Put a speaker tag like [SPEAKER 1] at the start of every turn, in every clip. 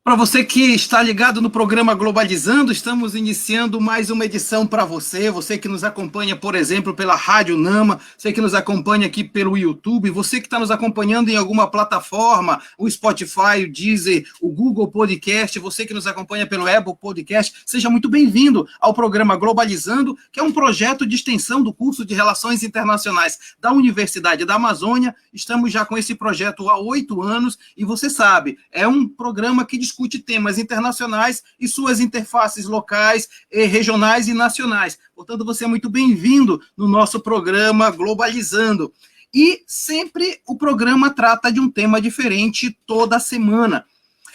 [SPEAKER 1] Para você que está ligado no programa Globalizando, estamos iniciando mais uma edição para você. Você que nos acompanha, por exemplo, pela Rádio Nama, você que nos acompanha aqui pelo YouTube, você que está nos acompanhando em alguma plataforma, o Spotify, o Deezer, o Google Podcast, você que nos acompanha pelo Apple Podcast, seja muito bem-vindo ao programa Globalizando, que é um projeto de extensão do curso de Relações Internacionais da Universidade da Amazônia. Estamos já com esse projeto há 8 anos e você sabe, é um programa que discute temas internacionais e suas interfaces locais, regionais e nacionais. Portanto, você é muito bem-vindo no nosso programa Globalizando. E sempre o programa trata de um tema diferente toda semana.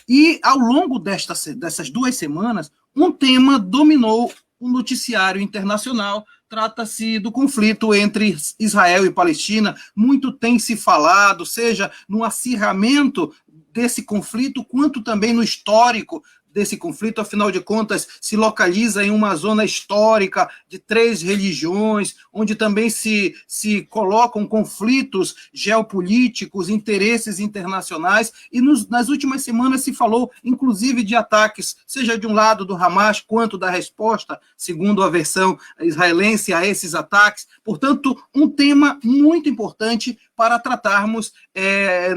[SPEAKER 1] E ao longo dessas 2 semanas, um tema dominou o noticiário internacional. Trata-se do conflito entre Israel e Palestina. Muito tem se falado, seja no acirramento desse conflito, quanto também no histórico desse conflito. Afinal de contas, se localiza em uma zona histórica de 3 religiões, onde também se colocam conflitos geopolíticos, interesses internacionais, e nas últimas semanas se falou, inclusive, de ataques, seja de um lado do Hamas, quanto da resposta, segundo a versão israelense, a esses ataques. Portanto, um tema muito importante para tratarmos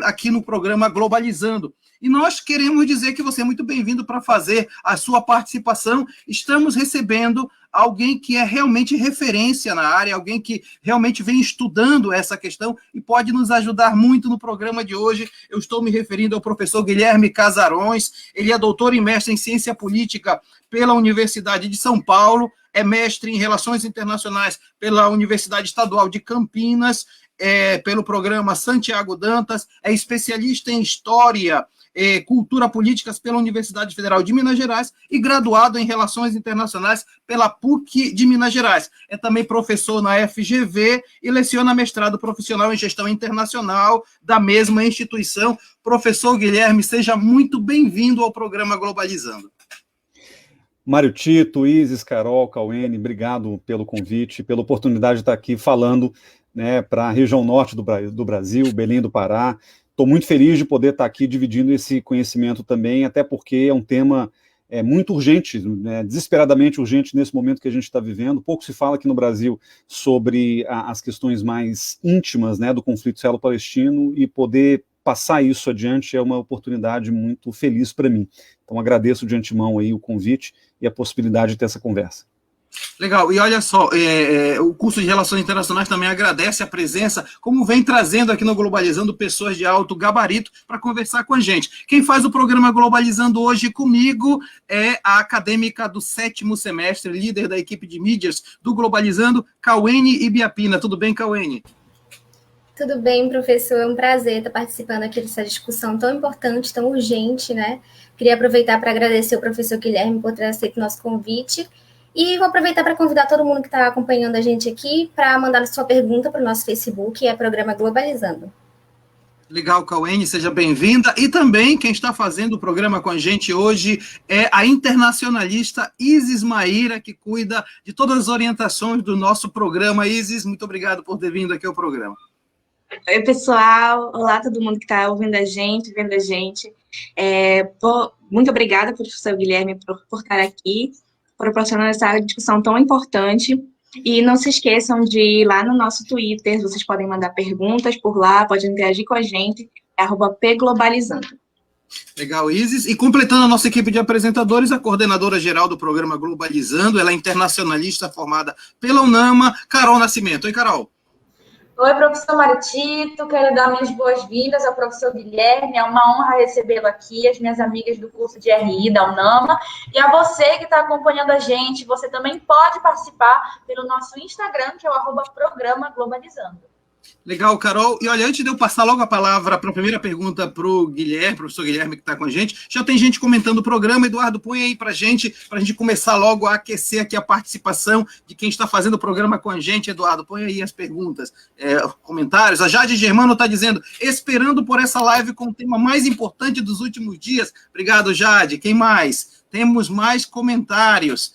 [SPEAKER 1] aqui no programa Globalizando. E nós queremos dizer que você é muito bem-vindo para fazer a sua participação. Estamos recebendo alguém que é realmente referência na área, alguém que realmente vem estudando essa questão e pode nos ajudar muito no programa de hoje. Eu estou me referindo ao professor Guilherme Casarões. Ele é doutor e mestre em Ciência Política pela Universidade de São Paulo, é mestre em Relações Internacionais pela Universidade Estadual de Campinas, pelo programa Santiago Dantas, é especialista em História Cultura Políticas pela Universidade Federal de Minas Gerais e graduado em Relações Internacionais pela PUC de Minas Gerais. É também professor na FGV e leciona mestrado profissional em Gestão Internacional da mesma instituição. Professor Guilherme, seja muito bem-vindo ao programa Globalizando.
[SPEAKER 2] Mário Tito, Isis, Carol, Cauene, obrigado pelo convite, pela oportunidade de estar aqui falando, né, para a região norte do Brasil, Belém do Pará. Estou muito feliz de poder estar aqui dividindo esse conhecimento também, até porque é um tema muito urgente, né, desesperadamente urgente nesse momento que a gente está vivendo. Pouco se fala aqui no Brasil sobre as questões mais íntimas, né, do conflito israelo-palestino, e poder passar isso adiante é uma oportunidade muito feliz para mim. Então agradeço de antemão aí o convite e a possibilidade de ter essa conversa.
[SPEAKER 1] Legal, e olha só, o curso de Relações Internacionais também agradece a presença, como vem trazendo aqui no Globalizando pessoas de alto gabarito para conversar com a gente. Quem faz o programa Globalizando hoje comigo é a acadêmica do 7º semestre, líder da equipe de mídias do Globalizando, Cauene Ibiapina. Tudo bem, Cauene?
[SPEAKER 3] Tudo bem, professor, é um prazer estar participando aqui dessa discussão tão importante, tão urgente, né? Queria aproveitar para agradecer ao professor Guilherme por ter aceito o nosso convite. E vou aproveitar para convidar todo mundo que está acompanhando a gente aqui para mandar sua pergunta para o nosso Facebook, Programa Globalizando.
[SPEAKER 1] Legal, Cauene, seja bem-vinda. E também quem está fazendo o programa com a gente hoje é a internacionalista Isis Maíra, que cuida de todas as orientações do nosso programa. Isis, muito obrigado por ter vindo aqui ao programa.
[SPEAKER 4] Oi, pessoal. Olá, todo mundo que está ouvindo a gente, vendo a gente. Muito obrigada, professor Guilherme, por estar aqui, proporcionando essa discussão tão importante. E não se esqueçam de ir lá no nosso Twitter, vocês podem mandar perguntas por lá, podem interagir com a gente, @pglobalizando.
[SPEAKER 1] Legal, Isis. E completando a nossa equipe de apresentadores, a coordenadora geral do programa Globalizando, ela é internacionalista formada pela UNAMA, Carol Nascimento. Oi, Carol.
[SPEAKER 5] Oi, professor Mário Tito, quero dar minhas boas-vindas ao professor Guilherme, é uma honra recebê-lo aqui, as minhas amigas do curso de RI da UNAMA, e a você que está acompanhando a gente, você também pode participar pelo nosso Instagram, que é o @programa Globalizando.
[SPEAKER 1] Legal, Carol. E olha, antes de eu passar logo a palavra para a primeira pergunta para o Guilherme, professor Guilherme, que está com a gente, já tem gente comentando o programa. Eduardo, põe aí para a gente começar logo a aquecer aqui a participação de quem está fazendo o programa com a gente. Eduardo, põe aí as perguntas, comentários. A Jade Germano está dizendo, esperando por essa live com o tema mais importante dos últimos dias. Obrigado, Jade. Quem mais? Temos mais comentários.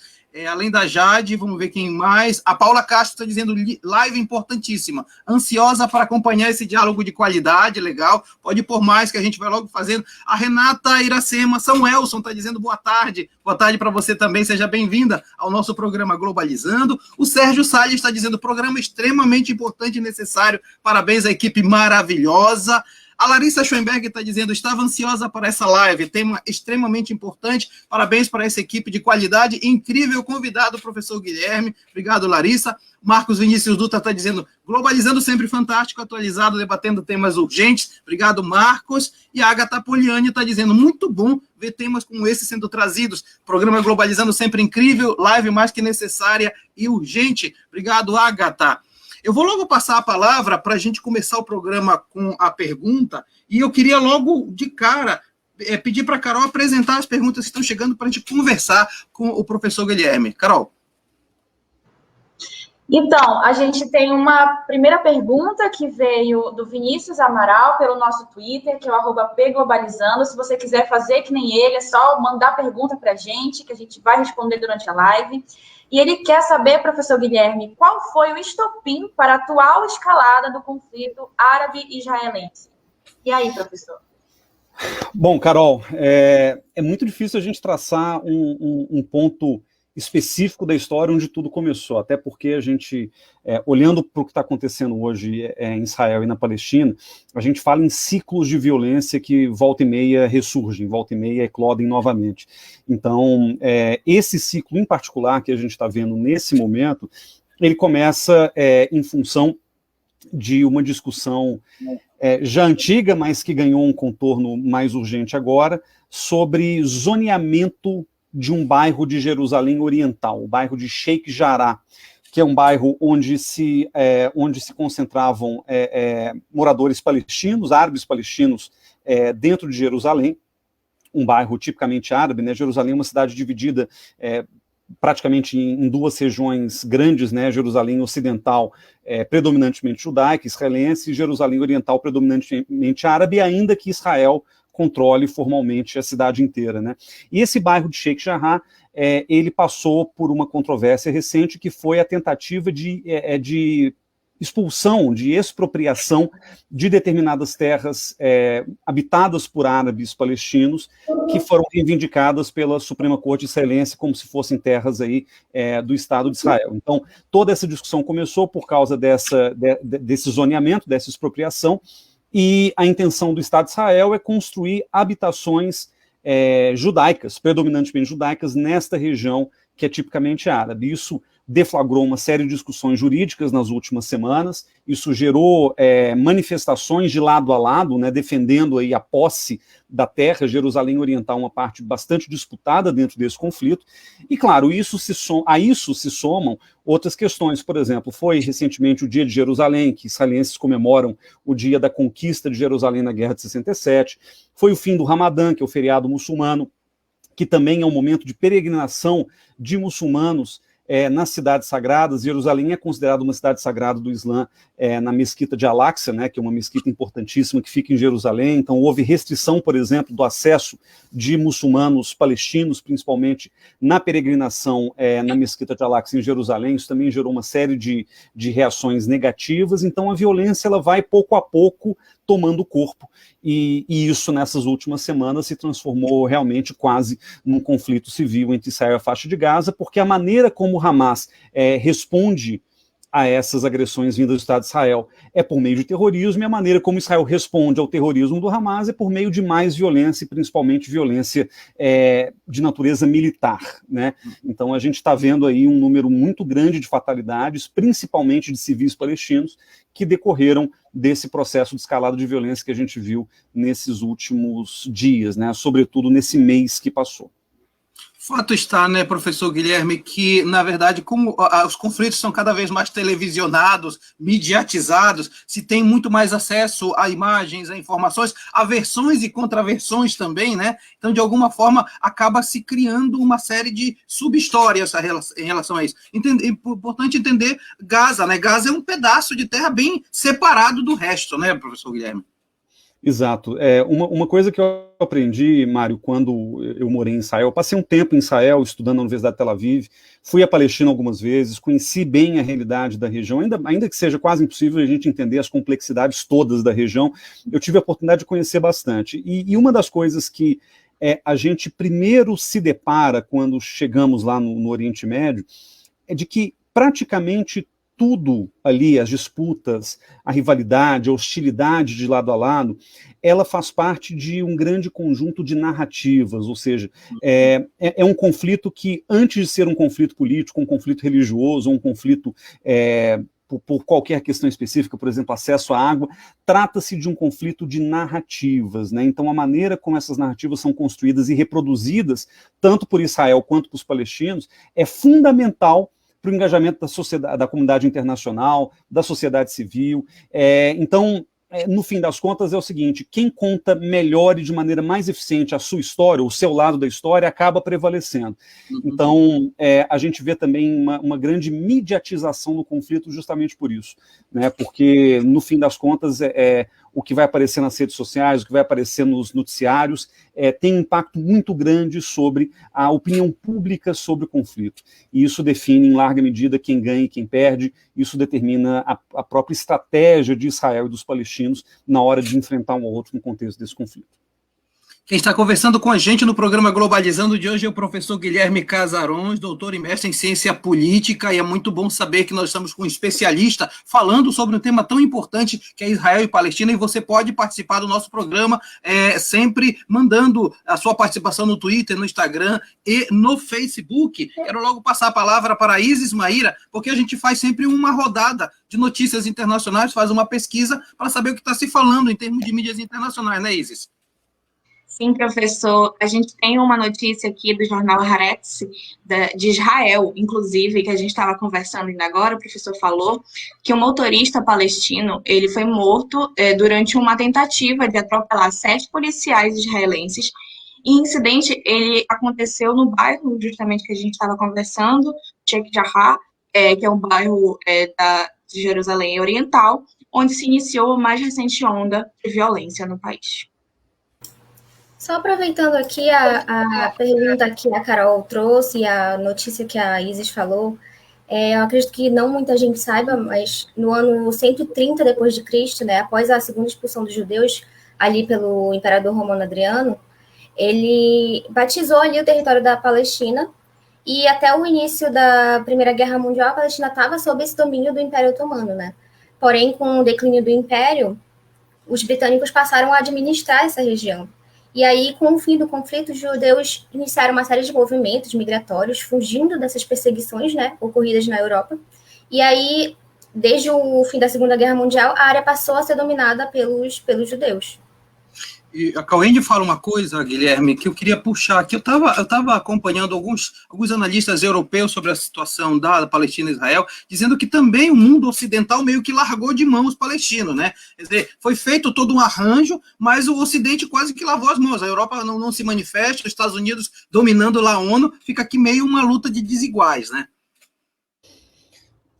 [SPEAKER 1] Além da Jade, vamos ver quem mais. A Paula Castro está dizendo live importantíssima. Ansiosa para acompanhar esse diálogo de qualidade, legal. Pode pôr mais que a gente vai logo fazendo. A Renata Iracema São Elson está dizendo boa tarde. Boa tarde para você também. Seja bem-vinda ao nosso programa Globalizando. O Sérgio Salles está dizendo programa extremamente importante e necessário. Parabéns à equipe maravilhosa. A Larissa Schoenberg está dizendo, estava ansiosa para essa live, tema extremamente importante, parabéns para essa equipe de qualidade, incrível convidado, professor Guilherme, obrigado, Larissa. Marcos Vinícius Dutra está dizendo, globalizando sempre fantástico, atualizado, debatendo temas urgentes, obrigado, Marcos. E a Agatha Poliani está dizendo, muito bom ver temas como esse sendo trazidos, programa Globalizando sempre incrível, live mais que necessária e urgente, obrigado, Agatha. Eu vou logo passar a palavra para a gente começar o programa com a pergunta, e eu queria logo, de cara, pedir para a Carol apresentar as perguntas que estão chegando para a gente conversar com o professor Guilherme. Carol.
[SPEAKER 5] Então, a gente tem uma primeira pergunta que veio do Vinícius Amaral pelo nosso Twitter, que é o @pglobalizando. Se você quiser fazer que nem ele, é só mandar pergunta para a gente, que a gente vai responder durante a live. E ele quer saber, professor Guilherme, qual foi o estopim para a atual escalada do conflito árabe-israelense? E aí, professor?
[SPEAKER 2] Bom, Carol, é muito difícil a gente traçar um ponto específico da história onde tudo começou, até porque a gente, olhando para o que está acontecendo hoje em Israel e na Palestina, a gente fala em ciclos de violência que volta e meia ressurgem, volta e meia eclodem novamente. Então, esse ciclo em particular que a gente está vendo nesse momento, ele começa em função de uma discussão já antiga, mas que ganhou um contorno mais urgente agora, sobre zoneamento de um bairro de Jerusalém Oriental, o bairro de Sheikh Jarrah, que é um bairro onde se concentravam moradores palestinos, árabes palestinos, dentro de Jerusalém, um bairro tipicamente árabe, né? Jerusalém é uma cidade dividida praticamente em duas regiões grandes, né? Jerusalém Ocidental, predominantemente judaica, israelense, e Jerusalém Oriental, predominantemente árabe, ainda que Israel controle formalmente a cidade inteira, né? E esse bairro de Sheikh Jarrah, ele passou por uma controvérsia recente, que foi a tentativa de expulsão, de expropriação de determinadas terras habitadas por árabes palestinos, que foram reivindicadas pela Suprema Corte israelense como se fossem terras aí, do Estado de Israel. Então, toda essa discussão começou por causa desse zoneamento, dessa expropriação, e a intenção do Estado de Israel é construir habitações judaicas, predominantemente judaicas, nesta região que é tipicamente árabe. Isso deflagrou uma série de discussões jurídicas nas últimas semanas, isso gerou manifestações de lado a lado, né, defendendo aí a posse da terra. Jerusalém Oriental é uma parte bastante disputada dentro desse conflito, e claro, a isso se somam outras questões. Por exemplo, foi recentemente o Dia de Jerusalém, que israelenses comemoram o dia da conquista de Jerusalém na Guerra de 67, foi o fim do Ramadã, que é o feriado muçulmano, que também é um momento de peregrinação de muçulmanos nas cidades sagradas. Jerusalém é considerada uma cidade sagrada do Islã na mesquita de Al-Aqsa, né, que é uma mesquita importantíssima que fica em Jerusalém. Então houve restrição, por exemplo, do acesso de muçulmanos palestinos, principalmente na peregrinação na mesquita de Al-Aqsa em Jerusalém. Isso também gerou uma série de reações negativas. Então a violência ela vai pouco a pouco tomando corpo, e isso nessas últimas semanas se transformou realmente quase num conflito civil entre Israel e a faixa de Gaza, porque a maneira como o Hamas responde a essas agressões vindas do Estado de Israel é por meio de terrorismo, e a maneira como Israel responde ao terrorismo do Hamas é por meio de mais violência, e principalmente violência de natureza militar, né? Então a gente está vendo aí um número muito grande de fatalidades, principalmente de civis palestinos, que decorreram desse processo de escalada de violência que a gente viu nesses últimos dias, né? Sobretudo nesse mês que passou.
[SPEAKER 1] Fato está, né, professor Guilherme, que, na verdade, como os conflitos são cada vez mais televisionados, mediatizados, se tem muito mais acesso a imagens, a informações, a versões e contraversões também, né? Então, de alguma forma, acaba se criando uma série de sub-histórias em relação a isso. Importante entender Gaza, né? Gaza é um pedaço de terra bem separado do resto, né, professor Guilherme?
[SPEAKER 2] Exato. Uma coisa que eu aprendi, Mário, quando eu morei em Israel, eu passei um tempo em Israel estudando na Universidade de Tel Aviv, fui à Palestina algumas vezes, conheci bem a realidade da região, ainda que seja quase impossível a gente entender as complexidades todas da região, eu tive a oportunidade de conhecer bastante. E uma das coisas que a gente primeiro se depara quando chegamos lá no Oriente Médio é de que praticamente tudo ali, as disputas, a rivalidade, a hostilidade de lado a lado, ela faz parte de um grande conjunto de narrativas, ou seja, é um conflito que, antes de ser um conflito político, um conflito religioso, um conflito por qualquer questão específica, por exemplo, acesso à água, trata-se de um conflito de narrativas, né? Então, a maneira como essas narrativas são construídas e reproduzidas, tanto por Israel quanto por os palestinos, é fundamental para o engajamento da sociedade, da comunidade internacional, da sociedade civil. Então, no fim das contas, é o seguinte: quem conta melhor e de maneira mais eficiente a sua história, o seu lado da história, acaba prevalecendo. Então, a gente vê também uma grande mediatização do conflito justamente por isso, né? Porque, no fim das contas, o que vai aparecer nas redes sociais, o que vai aparecer nos noticiários, tem um impacto muito grande sobre a opinião pública sobre o conflito. E isso define, em larga medida, quem ganha e quem perde. Isso determina a própria estratégia de Israel e dos palestinos na hora de enfrentar um ao outro no contexto desse conflito.
[SPEAKER 1] Quem está conversando com a gente no programa Globalizando de hoje é o professor Guilherme Casarões, doutor e mestre em ciência política, e é muito bom saber que nós estamos com um especialista falando sobre um tema tão importante que é Israel e Palestina, e você pode participar do nosso programa sempre mandando a sua participação no Twitter, no Instagram e no Facebook. Quero logo passar a palavra para a Isis Maíra, porque a gente faz sempre uma rodada de notícias internacionais, faz uma pesquisa para saber o que está se falando em termos de mídias internacionais, né, Isis?
[SPEAKER 4] Sim, professor. A gente tem uma notícia aqui do jornal Haaretz, de Israel, inclusive, que a gente estava conversando ainda agora, o professor falou, que um motorista palestino, ele foi morto durante uma tentativa de atropelar 7 policiais israelenses. E o incidente, ele aconteceu no bairro, justamente, que a gente estava conversando, Sheikh Jarrah, que é um bairro de Jerusalém Oriental, onde se iniciou a mais recente onda de violência no país.
[SPEAKER 3] Só aproveitando aqui a pergunta que a Carol trouxe, a notícia que a Isis falou, eu acredito que não muita gente saiba, mas no ano 130 depois de Cristo, né, após a segunda expulsão dos judeus ali pelo imperador Romano Adriano, ele batizou ali o território da Palestina, e até o início da Primeira Guerra Mundial a Palestina estava sob esse domínio do Império Otomano, né? Porém, com o declínio do Império, os britânicos passaram a administrar essa região. E aí, com o fim do conflito, os judeus iniciaram uma série de movimentos migratórios, fugindo dessas perseguições, né, ocorridas na Europa. E aí, desde o fim da Segunda Guerra Mundial, a área passou a ser dominada pelos judeus.
[SPEAKER 1] E a Cauende fala uma coisa, Guilherme, que eu queria puxar aqui. Eu estava acompanhando alguns analistas europeus sobre a situação da Palestina e Israel, dizendo que também o mundo ocidental meio que largou de mão os palestinos, né? Quer dizer, foi feito todo um arranjo, mas o Ocidente quase que lavou as mãos. A Europa não se manifesta, os Estados Unidos dominando lá a ONU, fica aqui meio uma luta de desiguais, né?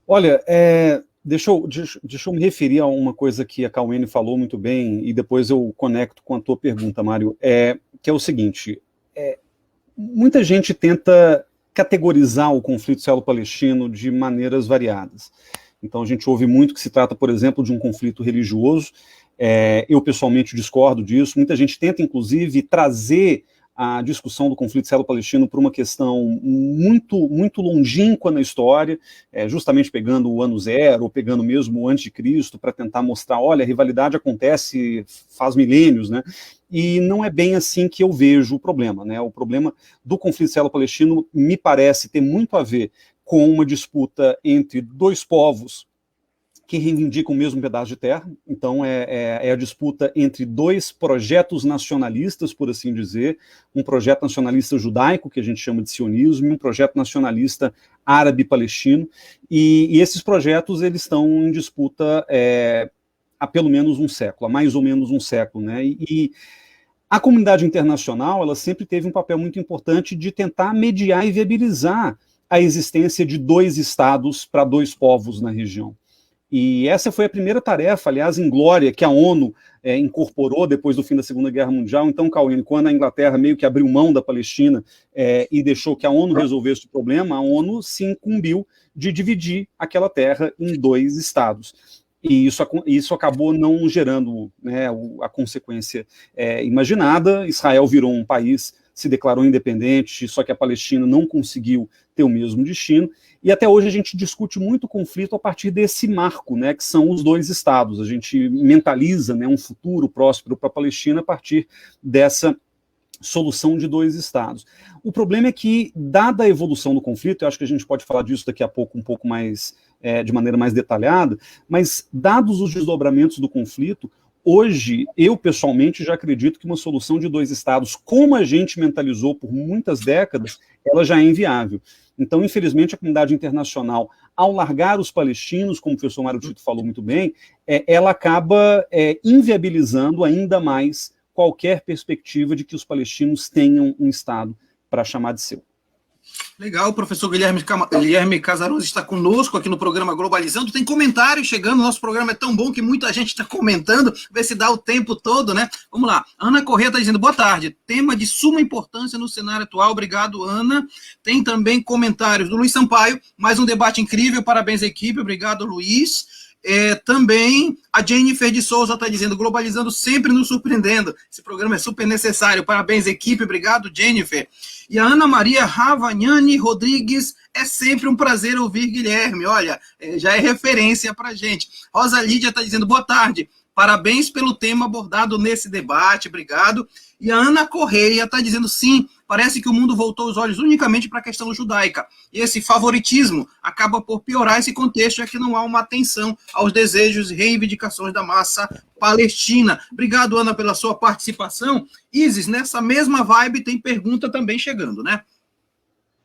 [SPEAKER 2] Olha, Deixa eu me referir a uma coisa que a Cauene falou muito bem, e depois eu conecto com a tua pergunta, Mário, que é o seguinte: muita gente tenta categorizar o conflito israelo-palestino de maneiras variadas. Então a gente ouve muito que se trata, por exemplo, de um conflito religioso. Eu pessoalmente discordo disso. Muita gente tenta, inclusive, trazer a discussão do conflito israelo-palestino por uma questão muito, muito longínqua na história, justamente pegando o ano zero, ou pegando mesmo o antes de Cristo, para tentar mostrar, olha, a rivalidade acontece faz milênios, né? E não é bem assim que eu vejo o problema, né? O problema do conflito israelo-palestino me parece ter muito a ver com uma disputa entre dois povos que reivindicam o mesmo pedaço de terra. Então é a disputa entre dois projetos nacionalistas, por assim dizer, um projeto nacionalista judaico, que a gente chama de sionismo, e um projeto nacionalista árabe-palestino, e esses projetos eles estão em disputa há pelo menos um século, há mais ou menos um século, né? E a comunidade internacional, ela sempre teve um papel muito importante de tentar mediar e viabilizar a existência de dois estados para dois povos na região. E essa foi a primeira tarefa, aliás, em glória, que a ONU incorporou depois do fim da Segunda Guerra Mundial. Então, Cauene, quando a Inglaterra meio que abriu mão da Palestina e deixou que a ONU resolvesse o problema, a ONU se incumbiu de dividir aquela terra em 2 estados. E isso acabou não gerando, né, a consequência imaginada. Israel virou um país, se declarou independente, só que a Palestina não conseguiu ter o mesmo destino. E até hoje a gente discute muito o conflito a partir desse marco, né, que são os 2 estados. A gente mentaliza, né, um futuro próspero para a Palestina a partir dessa solução de 2 estados. O problema é que, dada a evolução do conflito, eu acho que a gente pode falar disso daqui a pouco um pouco mais, de maneira mais detalhada, mas dados os desdobramentos do conflito, hoje, eu pessoalmente já acredito que uma solução de 2 estados, como a gente mentalizou por muitas décadas, ela já é inviável. Então, infelizmente, a comunidade internacional, ao largar os palestinos, como o professor Mário Tito falou muito bem, ela acaba inviabilizando ainda mais qualquer perspectiva de que os palestinos tenham um Estado para chamar de seu.
[SPEAKER 1] Legal, o professor Guilherme Casaroso está conosco aqui no programa Globalizando. Tem comentário chegando, nosso programa é tão bom que muita gente está comentando, vê se dá o tempo todo, né? Vamos lá, Ana Corrêa está dizendo, boa tarde, tema de suma importância no cenário atual, obrigado, Ana. Tem também comentários do Luiz Sampaio, mais um debate incrível, parabéns à equipe, obrigado, Luiz. Também a Jennifer de Souza está dizendo, Globalizando sempre nos surpreendendo, esse programa é super necessário, parabéns equipe, obrigado Jennifer. E a Ana Maria Ravagnani Rodrigues, é sempre um prazer ouvir Guilherme, olha, já é referência para gente. Rosa Lídia está dizendo, boa tarde, parabéns pelo tema abordado nesse debate, obrigado. E a Ana Correia está dizendo, sim, parece que o mundo voltou os olhos unicamente para a questão judaica. E esse favoritismo acaba por piorar esse contexto, já que não há uma atenção aos desejos e reivindicações da massa palestina. Obrigado, Ana, pela sua participação. Isis, nessa mesma vibe tem pergunta também chegando, né?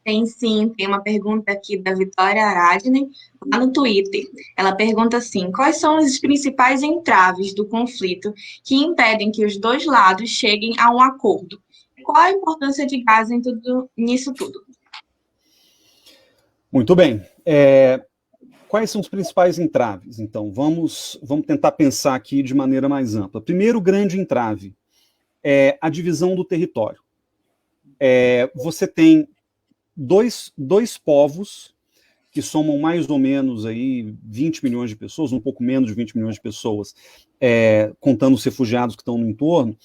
[SPEAKER 4] Tem sim, tem uma pergunta aqui da Vitória Aradne, lá no Twitter. Ela pergunta assim, quais são os principais entraves do conflito que impedem que os 2 lados cheguem a um acordo? Qual a importância de Gaza nisso tudo?
[SPEAKER 2] Muito bem. Quais são os principais entraves? Então, vamos tentar pensar aqui de maneira mais ampla. Primeiro grande entrave é a divisão do território. Você tem dois povos que somam mais ou menos aí 20 milhões de pessoas, um pouco menos de 20 milhões de pessoas, contando os refugiados que estão no entorno,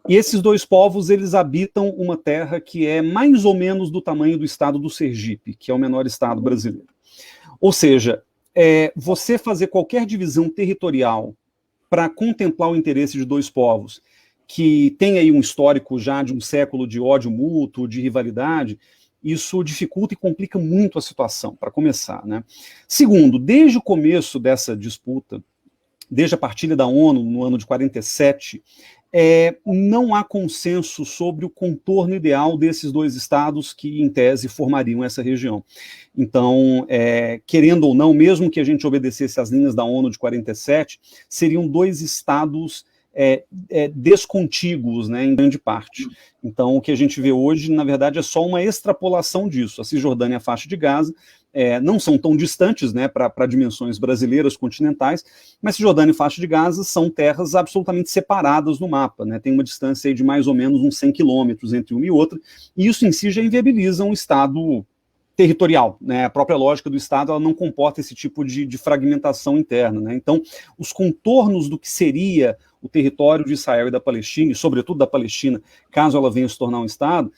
[SPEAKER 2] e esses 2 povos, eles habitam uma terra que é mais ou menos do tamanho do estado do Sergipe, que é o menor estado brasileiro. Ou seja, você fazer qualquer divisão territorial para contemplar o interesse de 2 povos, que tem aí um histórico já de um século de ódio mútuo, de rivalidade, isso dificulta e complica muito a situação, para começar, né? Segundo, desde o começo dessa disputa, desde a partilha da ONU, no ano de 47, não há consenso sobre o contorno ideal desses 2 estados que, em tese, formariam essa região. Então, querendo ou não, mesmo que a gente obedecesse às linhas da ONU de 47, seriam 2 estados descontíguos, né, em grande parte. Então, o que a gente vê hoje, na verdade, é só uma extrapolação disso. A Cisjordânia e a faixa de Gaza não são tão distantes, né, para dimensões brasileiras continentais, mas Cisjordânia e faixa de Gaza são terras absolutamente separadas no mapa, né, tem uma distância aí de mais ou menos uns 100 quilômetros entre uma e outra, e isso em si já inviabiliza um Estado territorial, né? A própria lógica do Estado ela não comporta esse tipo de fragmentação interna, né? Então, os contornos do que seria o território de Israel e da Palestina, e sobretudo da Palestina, caso ela venha se tornar um Estado,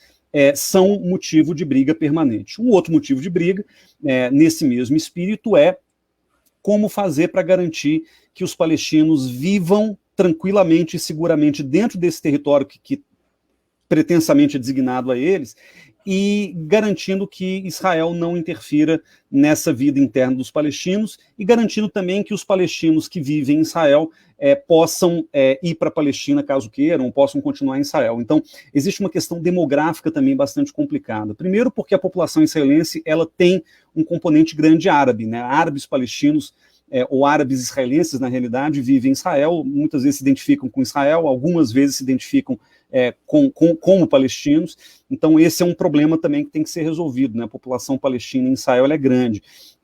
[SPEAKER 2] são motivo de briga permanente. Um outro motivo de briga, nesse mesmo espírito, é como fazer para garantir que os palestinos vivam tranquilamente e seguramente dentro desse território que pretensamente é designado a eles, e garantindo que Israel não interfira nessa vida interna dos palestinos, e garantindo também que os palestinos que vivem em Israel possam ir para a Palestina, caso queiram, possam continuar em Israel. Então, existe uma questão demográfica também bastante complicada. Primeiro, porque a população israelense ela tem um componente grande árabe, né? Árabes palestinos, ou árabes israelenses, na realidade, vivem em Israel, muitas vezes se identificam com Israel, algumas vezes se identificam como palestinos. Então esse é um problema também que tem que ser resolvido, né? A população palestina em Israel é grande.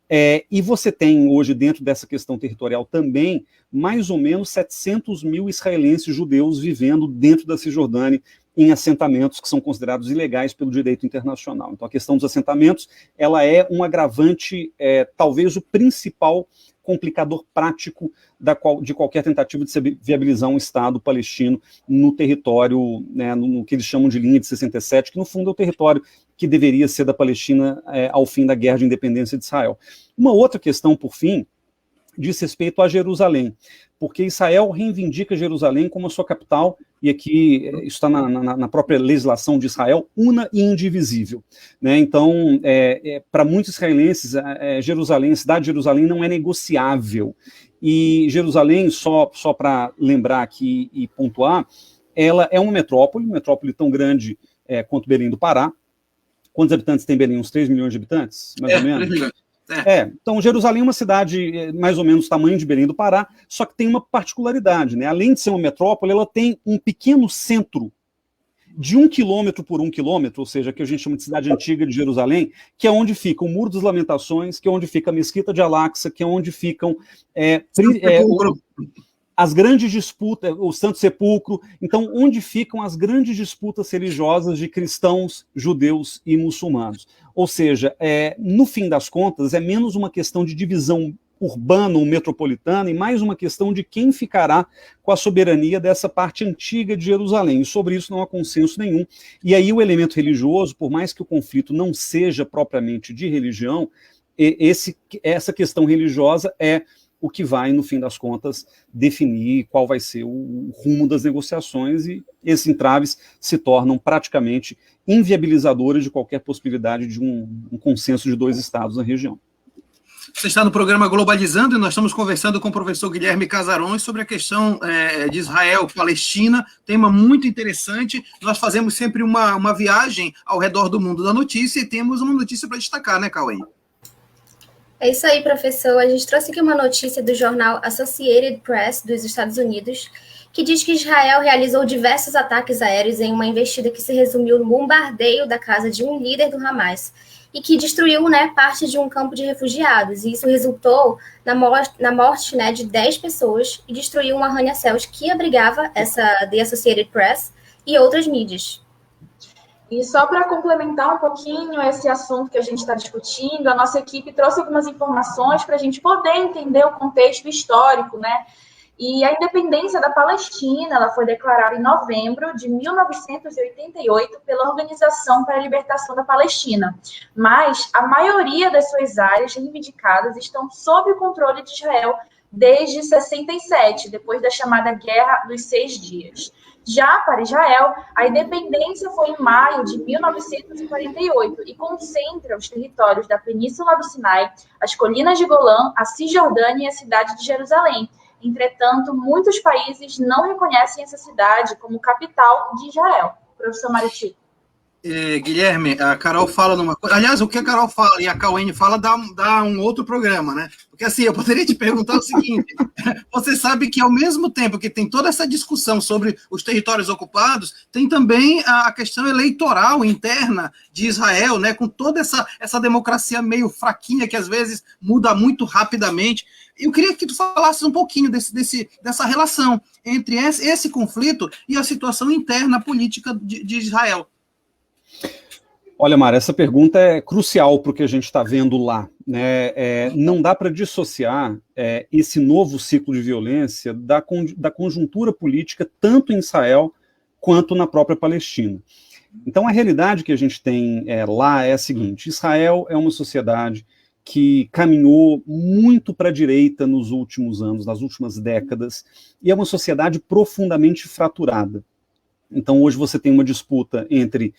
[SPEAKER 2] E você tem hoje, dentro dessa questão territorial também, mais ou menos 700 mil israelenses judeus vivendo dentro da Cisjordânia em assentamentos que são considerados ilegais pelo direito internacional. Então a questão dos assentamentos, ela é um agravante, talvez o principal complicador prático de qualquer tentativa de se viabilizar um Estado palestino no território, né, no que eles chamam de linha de 67, que no fundo é o território que deveria ser da Palestina ao fim da Guerra de Independência de Israel. Uma outra questão, por fim, diz respeito a Jerusalém, porque Israel reivindica Jerusalém como a sua capital, e aqui isso está na própria legislação de Israel, una e indivisível. Né? Então, para muitos israelenses, Jerusalém, a cidade de Jerusalém não é negociável. E Jerusalém, só para lembrar aqui e pontuar, ela é uma metrópole tão grande quanto Belém do Pará. Quantos habitantes tem Belém? Uns 3 milhões de habitantes, mais ou menos? 3 milhões. Então Jerusalém é uma cidade mais ou menos do tamanho de Belém do Pará, só que tem uma particularidade, né? Além de ser uma metrópole, ela tem um pequeno centro de 1 quilômetro por 1 quilômetro, ou seja, que a gente chama de cidade antiga de Jerusalém, que é onde fica o Muro das Lamentações, que é onde fica a Mesquita de Al-Aqsa, que é onde ficam as grandes disputas, o Santo Sepulcro, então onde ficam as grandes disputas religiosas de cristãos, judeus e muçulmanos. Ou seja, no fim das contas, é menos uma questão de divisão urbana ou metropolitana e mais uma questão de quem ficará com a soberania dessa parte antiga de Jerusalém. E sobre isso não há consenso nenhum. E aí o elemento religioso, por mais que o conflito não seja propriamente de religião, essa questão religiosa é o que vai, no fim das contas, definir qual vai ser o rumo das negociações, e esses entraves se tornam praticamente inviabilizadores de qualquer possibilidade de um consenso de 2 estados na região.
[SPEAKER 1] Você está no programa Globalizando e nós estamos conversando com o professor Guilherme Casarões sobre a questão de Israel-Palestina, tema muito interessante. Nós fazemos sempre uma viagem ao redor do mundo da notícia e temos uma notícia para destacar, né, Cauê?
[SPEAKER 3] É isso aí, professor. A gente trouxe aqui uma notícia do jornal Associated Press dos Estados Unidos, que diz que Israel realizou diversos ataques aéreos em uma investida que se resumiu no bombardeio da casa de um líder do Hamas e que destruiu, parte de um campo de refugiados. E isso resultou na morte de 10 pessoas e destruiu um arranha-céus que abrigava essa The Associated Press e outras mídias.
[SPEAKER 5] E só para complementar um pouquinho esse assunto que a gente está discutindo, a nossa equipe trouxe algumas informações para a gente poder entender o contexto histórico, né? E a independência da Palestina, ela foi declarada em novembro de 1988 pela Organização para a Libertação da Palestina. Mas a maioria das suas áreas reivindicadas estão sob o controle de Israel desde 67, depois da chamada Guerra dos 6 Dias. Já para Israel, a independência foi em maio de 1948 e concentra os territórios da Península do Sinai, as colinas de Golã, a Cisjordânia e a cidade de Jerusalém. Entretanto, muitos países não reconhecem essa cidade como capital de Israel. Professor Mariti.
[SPEAKER 1] Guilherme, a Carol fala numa coisa. Aliás, o que a Carol fala e a Cauene fala dá um outro programa, né? Porque assim, eu poderia te perguntar o seguinte: você sabe que ao mesmo tempo que tem toda essa discussão sobre os territórios ocupados, tem também a questão eleitoral interna de Israel, né? Com toda essa democracia meio fraquinha que às vezes muda muito rapidamente. Eu queria que tu falasses um pouquinho dessa relação entre esse conflito e a situação interna política de Israel.
[SPEAKER 2] Olha, Mara, essa pergunta é crucial para o que a gente está vendo lá, né? Não dá para dissociar esse novo ciclo de violência da conjuntura política tanto em Israel quanto na própria Palestina. Então, a realidade que a gente tem lá é a seguinte: Israel é uma sociedade que caminhou muito para a direita nos últimos anos, nas últimas décadas, e é uma sociedade profundamente fraturada. Então, hoje você tem uma disputa entre,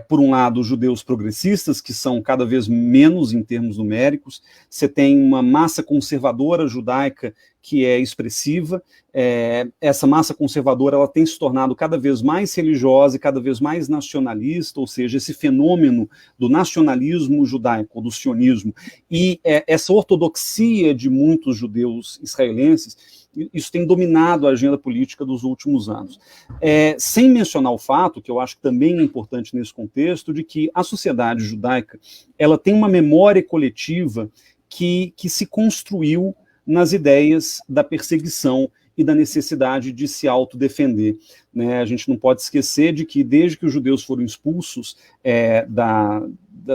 [SPEAKER 2] por um lado, os judeus progressistas, que são cada vez menos em termos numéricos, você tem uma massa conservadora judaica que é expressiva, essa massa conservadora ela tem se tornado cada vez mais religiosa e cada vez mais nacionalista, ou seja, esse fenômeno do nacionalismo judaico, do sionismo, e essa ortodoxia de muitos judeus israelenses, isso tem dominado a agenda política dos últimos anos. Sem mencionar o fato, que eu acho que também é importante nesse contexto, de que a sociedade judaica ela tem uma memória coletiva que se construiu nas ideias da perseguição e da necessidade de se autodefender, né? A gente não pode esquecer de que desde que os judeus foram expulsos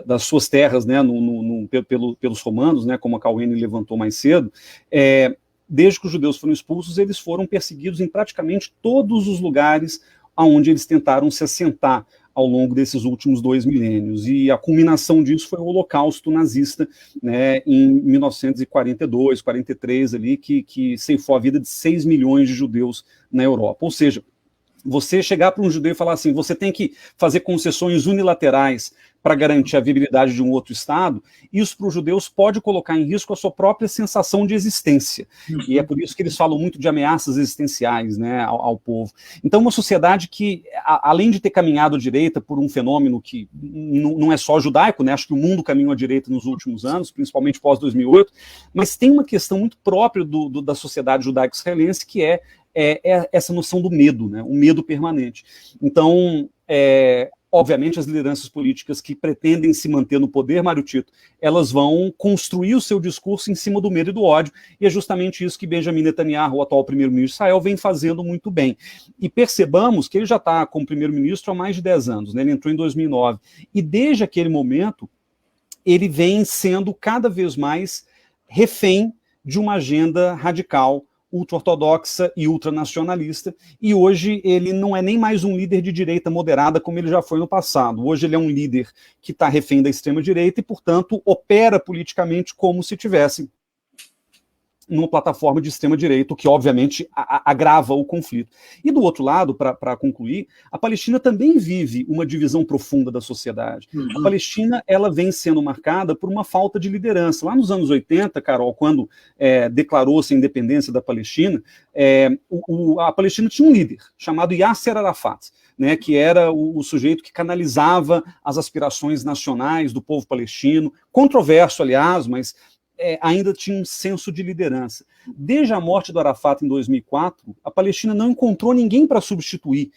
[SPEAKER 2] das suas terras, né, pelos romanos, né, como a Cauene levantou mais cedo, desde que os judeus foram expulsos, eles foram perseguidos em praticamente todos os lugares onde eles tentaram se assentar ao longo desses últimos 2 milênios. E a culminação disso foi o Holocausto nazista, né, em 1942, 43, ali, que ceifou a vida de 6 milhões de judeus na Europa. Ou seja, você chegar para um judeu e falar assim, você tem que fazer concessões unilaterais para garantir a viabilidade de um outro Estado, isso para os judeus pode colocar em risco a sua própria sensação de existência. E é por isso que eles falam muito de ameaças existenciais, né, ao povo. Então, uma sociedade que, além de ter caminhado à direita por um fenômeno que não é só judaico, né, acho que o mundo caminhou à direita nos últimos anos, principalmente pós-2008, mas tem uma questão muito própria da sociedade judaico-israelense, que é essa noção do medo, né, o medo permanente. Então, obviamente, as lideranças políticas que pretendem se manter no poder, Mário Tito, elas vão construir o seu discurso em cima do medo e do ódio, e é justamente isso que Benjamin Netanyahu, o atual primeiro-ministro de Israel, vem fazendo muito bem. E percebamos que ele já está como primeiro-ministro há mais de 10 anos, né? Ele entrou em 2009, e desde aquele momento, ele vem sendo cada vez mais refém de uma agenda radical, ultra-ortodoxa e ultranacionalista, e hoje ele não é nem mais um líder de direita moderada como ele já foi no passado. Hoje ele é um líder que está refém da extrema-direita e, portanto, opera politicamente como se tivesse numa plataforma de extrema-direita, o que obviamente agrava o conflito. E do outro lado, para concluir, a Palestina também vive uma divisão profunda da sociedade. A Palestina, ela vem sendo marcada por uma falta de liderança. Lá nos anos 80, Carol, quando declarou-se a independência da Palestina, a Palestina tinha um líder chamado Yasser Arafat, né, que era o sujeito que canalizava as aspirações nacionais do povo palestino, controverso, aliás, mas ainda tinha um senso de liderança. Desde a morte do Arafat em 2004, a Palestina não encontrou ninguém para substituir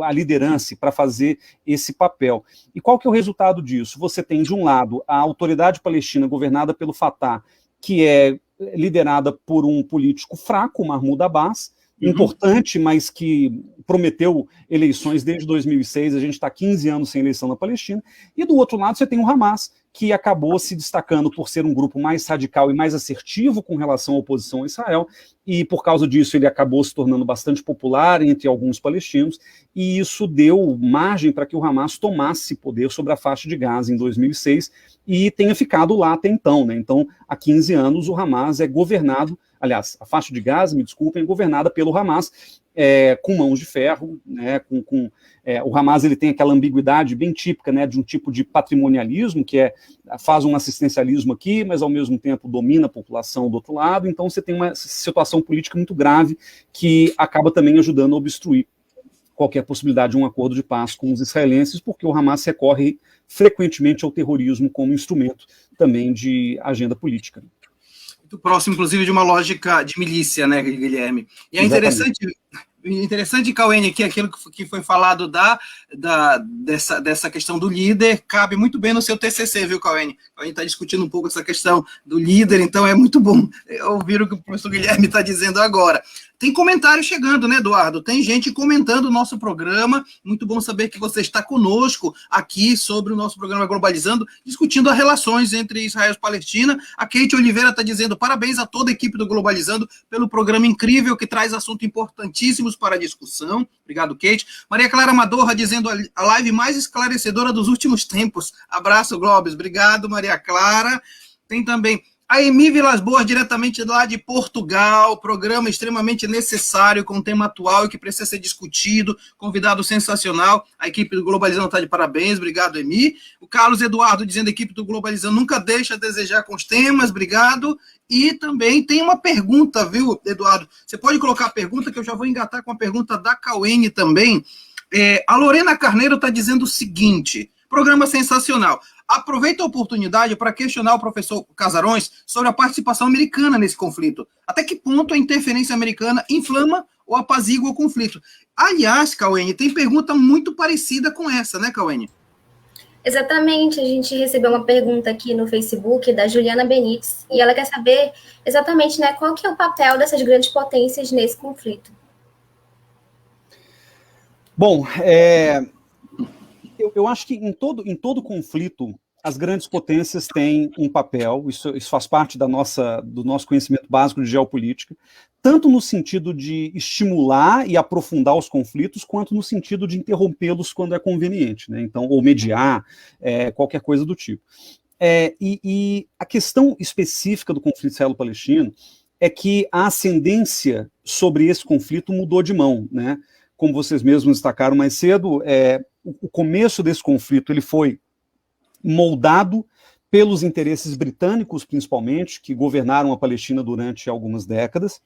[SPEAKER 2] a liderança, para fazer esse papel. E qual que é o resultado disso? Você tem, de um lado, a autoridade palestina governada pelo Fatah, que é liderada por um político fraco, Mahmoud Abbas, importante, mas que prometeu eleições desde 2006, a gente está 15 anos sem eleição na Palestina, e do outro lado você tem o Hamas, que acabou se destacando por ser um grupo mais radical e mais assertivo com relação à oposição a Israel, e por causa disso ele acabou se tornando bastante popular entre alguns palestinos, e isso deu margem para que o Hamas tomasse poder sobre a faixa de Gaza em 2006, e tenha ficado lá até então, né? Então, há 15 anos o Hamas é governado, aliás, a faixa de Gaza, me desculpem, é governada pelo Hamas, com mãos de ferro, né, o Hamas ele tem aquela ambiguidade bem típica, né, de um tipo de patrimonialismo, que faz um assistencialismo aqui, mas ao mesmo tempo domina a população do outro lado, então você tem uma situação política muito grave que acaba também ajudando a obstruir qualquer possibilidade de um acordo de paz com os israelenses, porque o Hamas recorre frequentemente ao terrorismo como instrumento também de agenda política.
[SPEAKER 1] Muito próximo, inclusive, de uma lógica de milícia, né, Guilherme? E é interessante, Cauene, que aquilo que foi falado dessa questão do líder cabe muito bem no seu TCC, viu, Cauene? A gente está discutindo um pouco essa questão do líder, então é muito bom ouvir o que o professor Guilherme está dizendo agora. Tem comentário chegando, né, Eduardo? Tem gente comentando o nosso programa. Muito bom saber que você está conosco aqui sobre o nosso programa Globalizando, discutindo as relações entre Israel e Palestina. A Kate Oliveira está dizendo parabéns a toda a equipe do Globalizando pelo programa incrível que traz assuntos importantíssimos para a discussão. Obrigado, Kate. Maria Clara Madorra dizendo a live mais esclarecedora dos últimos tempos. Abraço, Globes. Obrigado, Maria Clara. Tem também a Emi Vilas Boas, diretamente lá de Portugal, programa extremamente necessário, com um tema atual e que precisa ser discutido, convidado sensacional, a equipe do Globalizando está de parabéns, obrigado, Emi. O Carlos Eduardo dizendo, a equipe do Globalizando nunca deixa a desejar com os temas, obrigado. E também tem uma pergunta, viu, Eduardo? Você pode colocar a pergunta, que eu já vou engatar com a pergunta da Cauene também. A Lorena Carneiro está dizendo o seguinte, programa sensacional. Aproveita a oportunidade para questionar o professor Casarões sobre a participação americana nesse conflito. Até que ponto a interferência americana inflama ou apazigua o conflito? Aliás, Cauene, tem pergunta muito parecida com essa, né, Cauene?
[SPEAKER 3] Exatamente, a gente recebeu uma pergunta aqui no Facebook da Juliana Benites, e ela quer saber exatamente, né, qual que é o papel dessas grandes potências nesse conflito.
[SPEAKER 2] Bom, eu acho que em todo conflito, as grandes potências têm um papel, isso faz parte do nosso conhecimento básico de geopolítica, tanto no sentido de estimular e aprofundar os conflitos, quanto no sentido de interrompê-los quando é conveniente, né? Então, ou mediar, qualquer coisa do tipo. E a questão específica do conflito israelo-palestino é que a ascendência sobre esse conflito mudou de mão, né? Como vocês mesmos destacaram mais cedo, o começo desse conflito ele foi moldado pelos interesses britânicos, principalmente, que governaram a Palestina durante algumas décadas,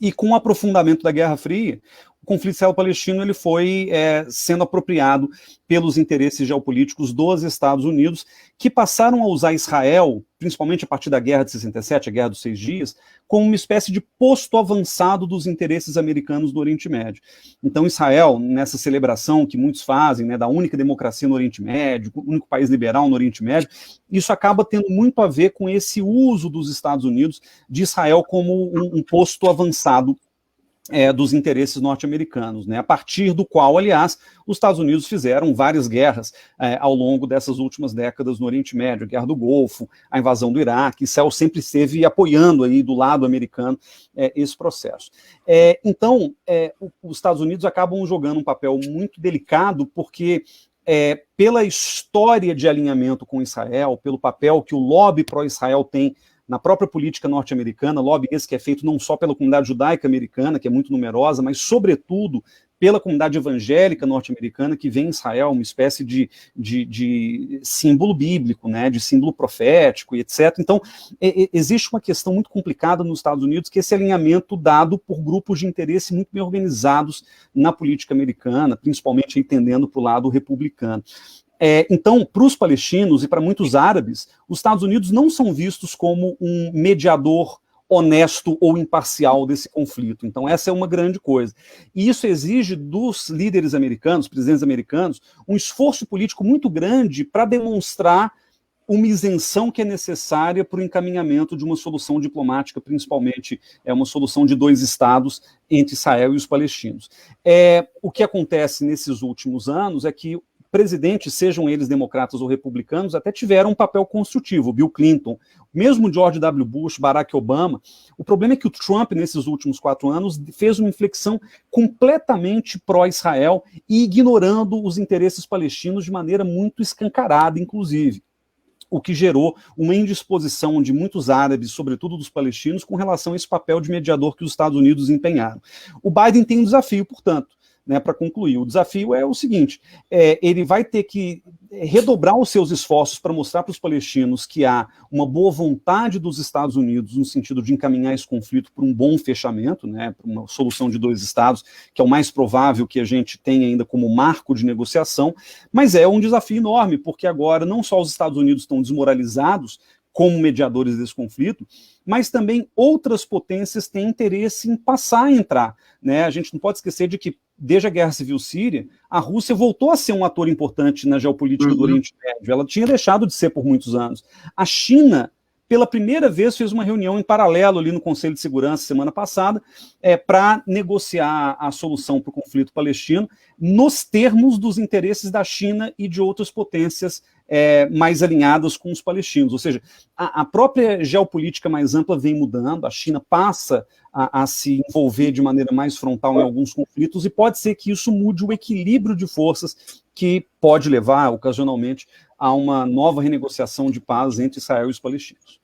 [SPEAKER 2] e com o aprofundamento da Guerra Fria, o conflito israelo-palestino ele foi sendo apropriado pelos interesses geopolíticos dos Estados Unidos, que passaram a usar Israel, principalmente a partir da Guerra de 67, a Guerra dos 6 Dias, como uma espécie de posto avançado dos interesses americanos no Oriente Médio. Então Israel, nessa celebração que muitos fazem, né, da única democracia no Oriente Médio, o único país liberal no Oriente Médio, isso acaba tendo muito a ver com esse uso dos Estados Unidos de Israel como um posto avançado dos interesses norte-americanos, né? A partir do qual, aliás, os Estados Unidos fizeram várias guerras ao longo dessas últimas décadas no Oriente Médio, a Guerra do Golfo, a invasão do Iraque. Israel sempre esteve apoiando aí do lado americano esse processo. Então, os Estados Unidos acabam jogando um papel muito delicado, porque pela história de alinhamento com Israel, pelo papel que o lobby pró-Israel tem na própria política norte-americana, lobby esse que é feito não só pela comunidade judaica americana, que é muito numerosa, mas, sobretudo, pela comunidade evangélica norte-americana, que vê em Israel uma espécie de símbolo bíblico, né, de símbolo profético e etc. Então, existe uma questão muito complicada nos Estados Unidos, que é esse alinhamento dado por grupos de interesse muito bem organizados na política americana, principalmente tendendo para o lado republicano. Então, para os palestinos e para muitos árabes, os Estados Unidos não são vistos como um mediador honesto ou imparcial desse conflito. Então, essa é uma grande coisa. E isso exige dos líderes americanos, presidentes americanos, um esforço político muito grande para demonstrar uma isenção que é necessária para o encaminhamento de uma solução diplomática, principalmente uma solução de 2 estados entre Israel e os palestinos. O que acontece nesses últimos anos é que presidentes, sejam eles democratas ou republicanos, até tiveram um papel construtivo. Bill Clinton, mesmo George W. Bush, Barack Obama. O problema é que o Trump, nesses últimos 4 anos, fez uma inflexão completamente pró-Israel e ignorando os interesses palestinos de maneira muito escancarada, inclusive. O que gerou uma indisposição de muitos árabes, sobretudo dos palestinos, com relação a esse papel de mediador que os Estados Unidos empenharam. O Biden tem um desafio, portanto, né, para concluir. O desafio é o seguinte, ele vai ter que redobrar os seus esforços para mostrar para os palestinos que há uma boa vontade dos Estados Unidos no sentido de encaminhar esse conflito para um bom fechamento, né, para uma solução de 2 estados, que é o mais provável que a gente tenha ainda como marco de negociação, mas é um desafio enorme, porque agora não só os Estados Unidos estão desmoralizados como mediadores desse conflito, mas também outras potências têm interesse em passar a entrar, né? A gente não pode esquecer de que, desde a Guerra Civil Síria, a Rússia voltou a ser um ator importante na geopolítica do Oriente Médio. Ela tinha deixado de ser por muitos anos. A China, pela primeira vez, fez uma reunião em paralelo ali no Conselho de Segurança semana passada para negociar a solução para o conflito palestino nos termos dos interesses da China e de outras potências mais alinhadas com os palestinos. Ou seja, a própria geopolítica mais ampla vem mudando, a China passa a se envolver de maneira mais frontal em alguns conflitos e pode ser que isso mude o equilíbrio de forças que pode levar, ocasionalmente, a uma nova renegociação de paz entre Israel e os palestinos.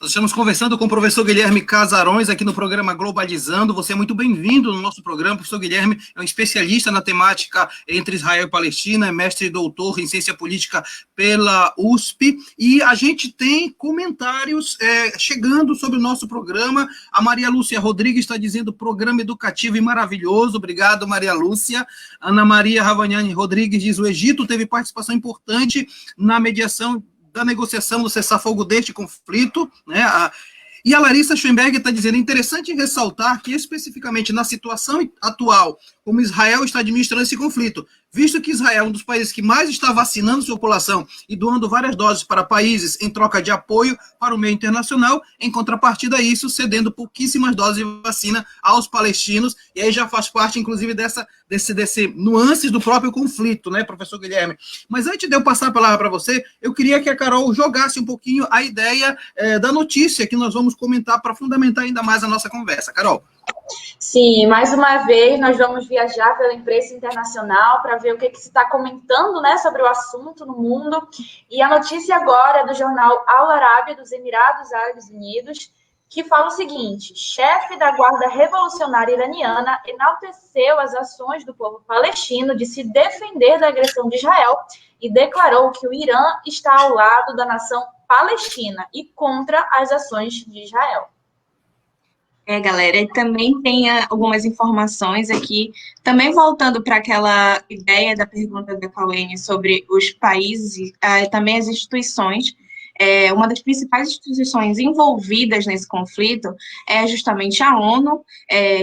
[SPEAKER 1] Nós estamos conversando com o professor Guilherme Casarões aqui no programa Globalizando. Você é muito bem-vindo no nosso programa. O professor Guilherme é um especialista na temática entre Israel e Palestina, é mestre e doutor em ciência política pela USP. E a gente tem comentários chegando sobre o nosso programa. A Maria Lúcia Rodrigues está dizendo programa educativo e maravilhoso. Obrigado, Maria Lúcia. Ana Maria Ravagnani Rodrigues diz: o Egito teve participação importante na mediação da negociação do cessar-fogo deste conflito, né? E a Larissa Schoenberg está dizendo: é interessante ressaltar que, especificamente na situação atual, como Israel está administrando esse conflito, visto que Israel é um dos países que mais está vacinando sua população e doando várias doses para países em troca de apoio para o meio internacional, em contrapartida a isso, cedendo pouquíssimas doses de vacina aos palestinos, e aí já faz parte, inclusive, desse nuances do próprio conflito, né, professor Guilherme? Mas antes de eu passar a palavra para você, eu queria que a Carol jogasse um pouquinho a ideia da notícia que nós vamos comentar para fundamentar ainda mais a nossa conversa. Carol.
[SPEAKER 5] Sim, mais uma vez nós vamos viajar pela imprensa internacional para ver o que se está comentando, né, sobre o assunto no mundo. E a notícia agora é do jornal Al Arabiya dos Emirados Árabes Unidos, que fala o seguinte: chefe da Guarda Revolucionária Iraniana enalteceu as ações do povo palestino de se defender da agressão de Israel e declarou que o Irã está ao lado da nação palestina e contra as ações de Israel.
[SPEAKER 4] Galera, e também tem algumas informações aqui, também voltando para aquela ideia da pergunta da Cauene sobre os países, também as instituições. Uma das principais instituições envolvidas nesse conflito é justamente a ONU,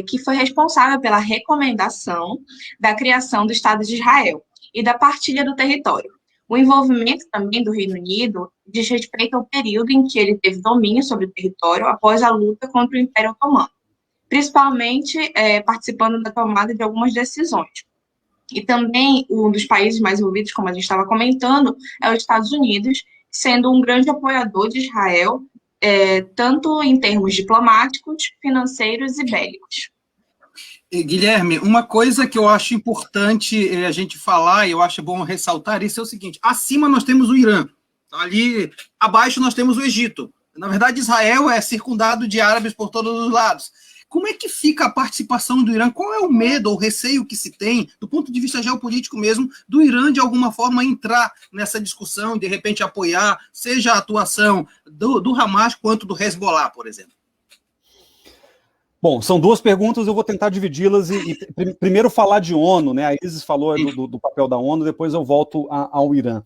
[SPEAKER 4] que foi responsável pela recomendação da criação do Estado de Israel e da partilha do território. O envolvimento também do Reino Unido diz respeito ao período em que ele teve domínio sobre o território após a luta contra o Império Otomano, principalmente participando da tomada de algumas decisões. E também um dos países mais envolvidos, como a gente estava comentando, é os Estados Unidos, sendo um grande apoiador de Israel, tanto em termos diplomáticos, financeiros e bélicos.
[SPEAKER 1] Guilherme, uma coisa que eu acho importante a gente falar, e eu acho bom ressaltar isso, é o seguinte: acima nós temos o Irã, ali abaixo nós temos o Egito. Na verdade, Israel é circundado de árabes por todos os lados. Como é que fica a participação do Irã? Qual é o medo ou receio que se tem, do ponto de vista geopolítico mesmo, do Irã, de alguma forma, entrar nessa discussão, de repente apoiar, seja a atuação do Hamas quanto do Hezbollah, por exemplo?
[SPEAKER 2] Bom, são duas perguntas, eu vou tentar dividi-las e primeiro falar de ONU, né? A Isis falou do papel da ONU, depois eu volto ao Irã.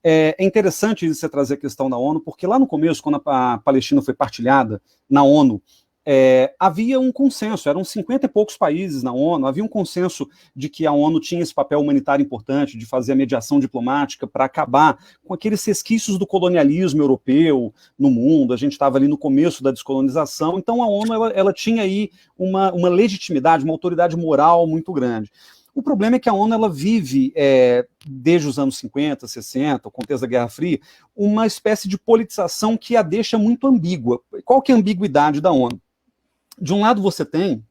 [SPEAKER 2] É interessante você trazer a questão da ONU, porque lá no começo, quando a Palestina foi partilhada na ONU, havia um consenso, eram 50 e poucos países na ONU, havia um consenso de que a ONU tinha esse papel humanitário importante, de fazer a mediação diplomática para acabar com aqueles resquícios do colonialismo europeu no mundo. A gente estava ali no começo da descolonização, então a ONU ela tinha aí uma legitimidade, uma autoridade moral muito grande. O problema é que a ONU ela vive, desde os anos 50, 60, o contexto da Guerra Fria, uma espécie de politização que a deixa muito ambígua. Qual que é a ambiguidade da ONU? De um lado você tem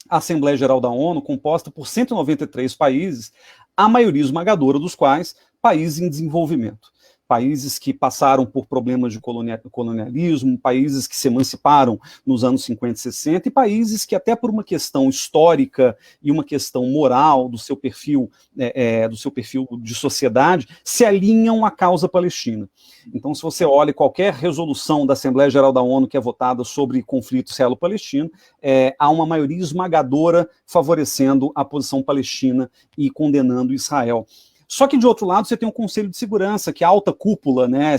[SPEAKER 2] a Assembleia Geral da ONU, composta por 193 países, a maioria esmagadora dos quais países em desenvolvimento. Países que passaram por problemas de colonialismo, países que se emanciparam nos anos 50 e 60, e países que até por uma questão histórica e uma questão moral do seu perfil de sociedade, se alinham à causa palestina. Então, se você olha qualquer resolução da Assembleia Geral da ONU que é votada sobre conflito israelo-palestino, há uma maioria esmagadora favorecendo a posição palestina e condenando Israel. Só que, de outro lado, você tem um Conselho de Segurança, que é a alta cúpula, né,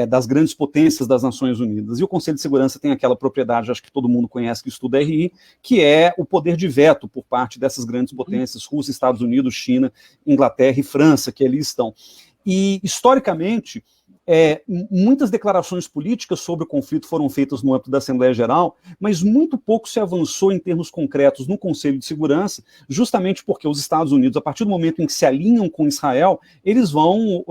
[SPEAKER 2] das grandes potências das Nações Unidas. E o Conselho de Segurança tem aquela propriedade, acho que todo mundo conhece, que estuda RI, que é o poder de veto por parte dessas grandes potências, Rússia, Estados Unidos, China, Inglaterra e França, que ali estão. E, historicamente, muitas declarações políticas sobre o conflito foram feitas no âmbito da Assembleia Geral, mas muito pouco se avançou em termos concretos no Conselho de Segurança, justamente porque os Estados Unidos, a partir do momento em que se alinham com Israel, eles vão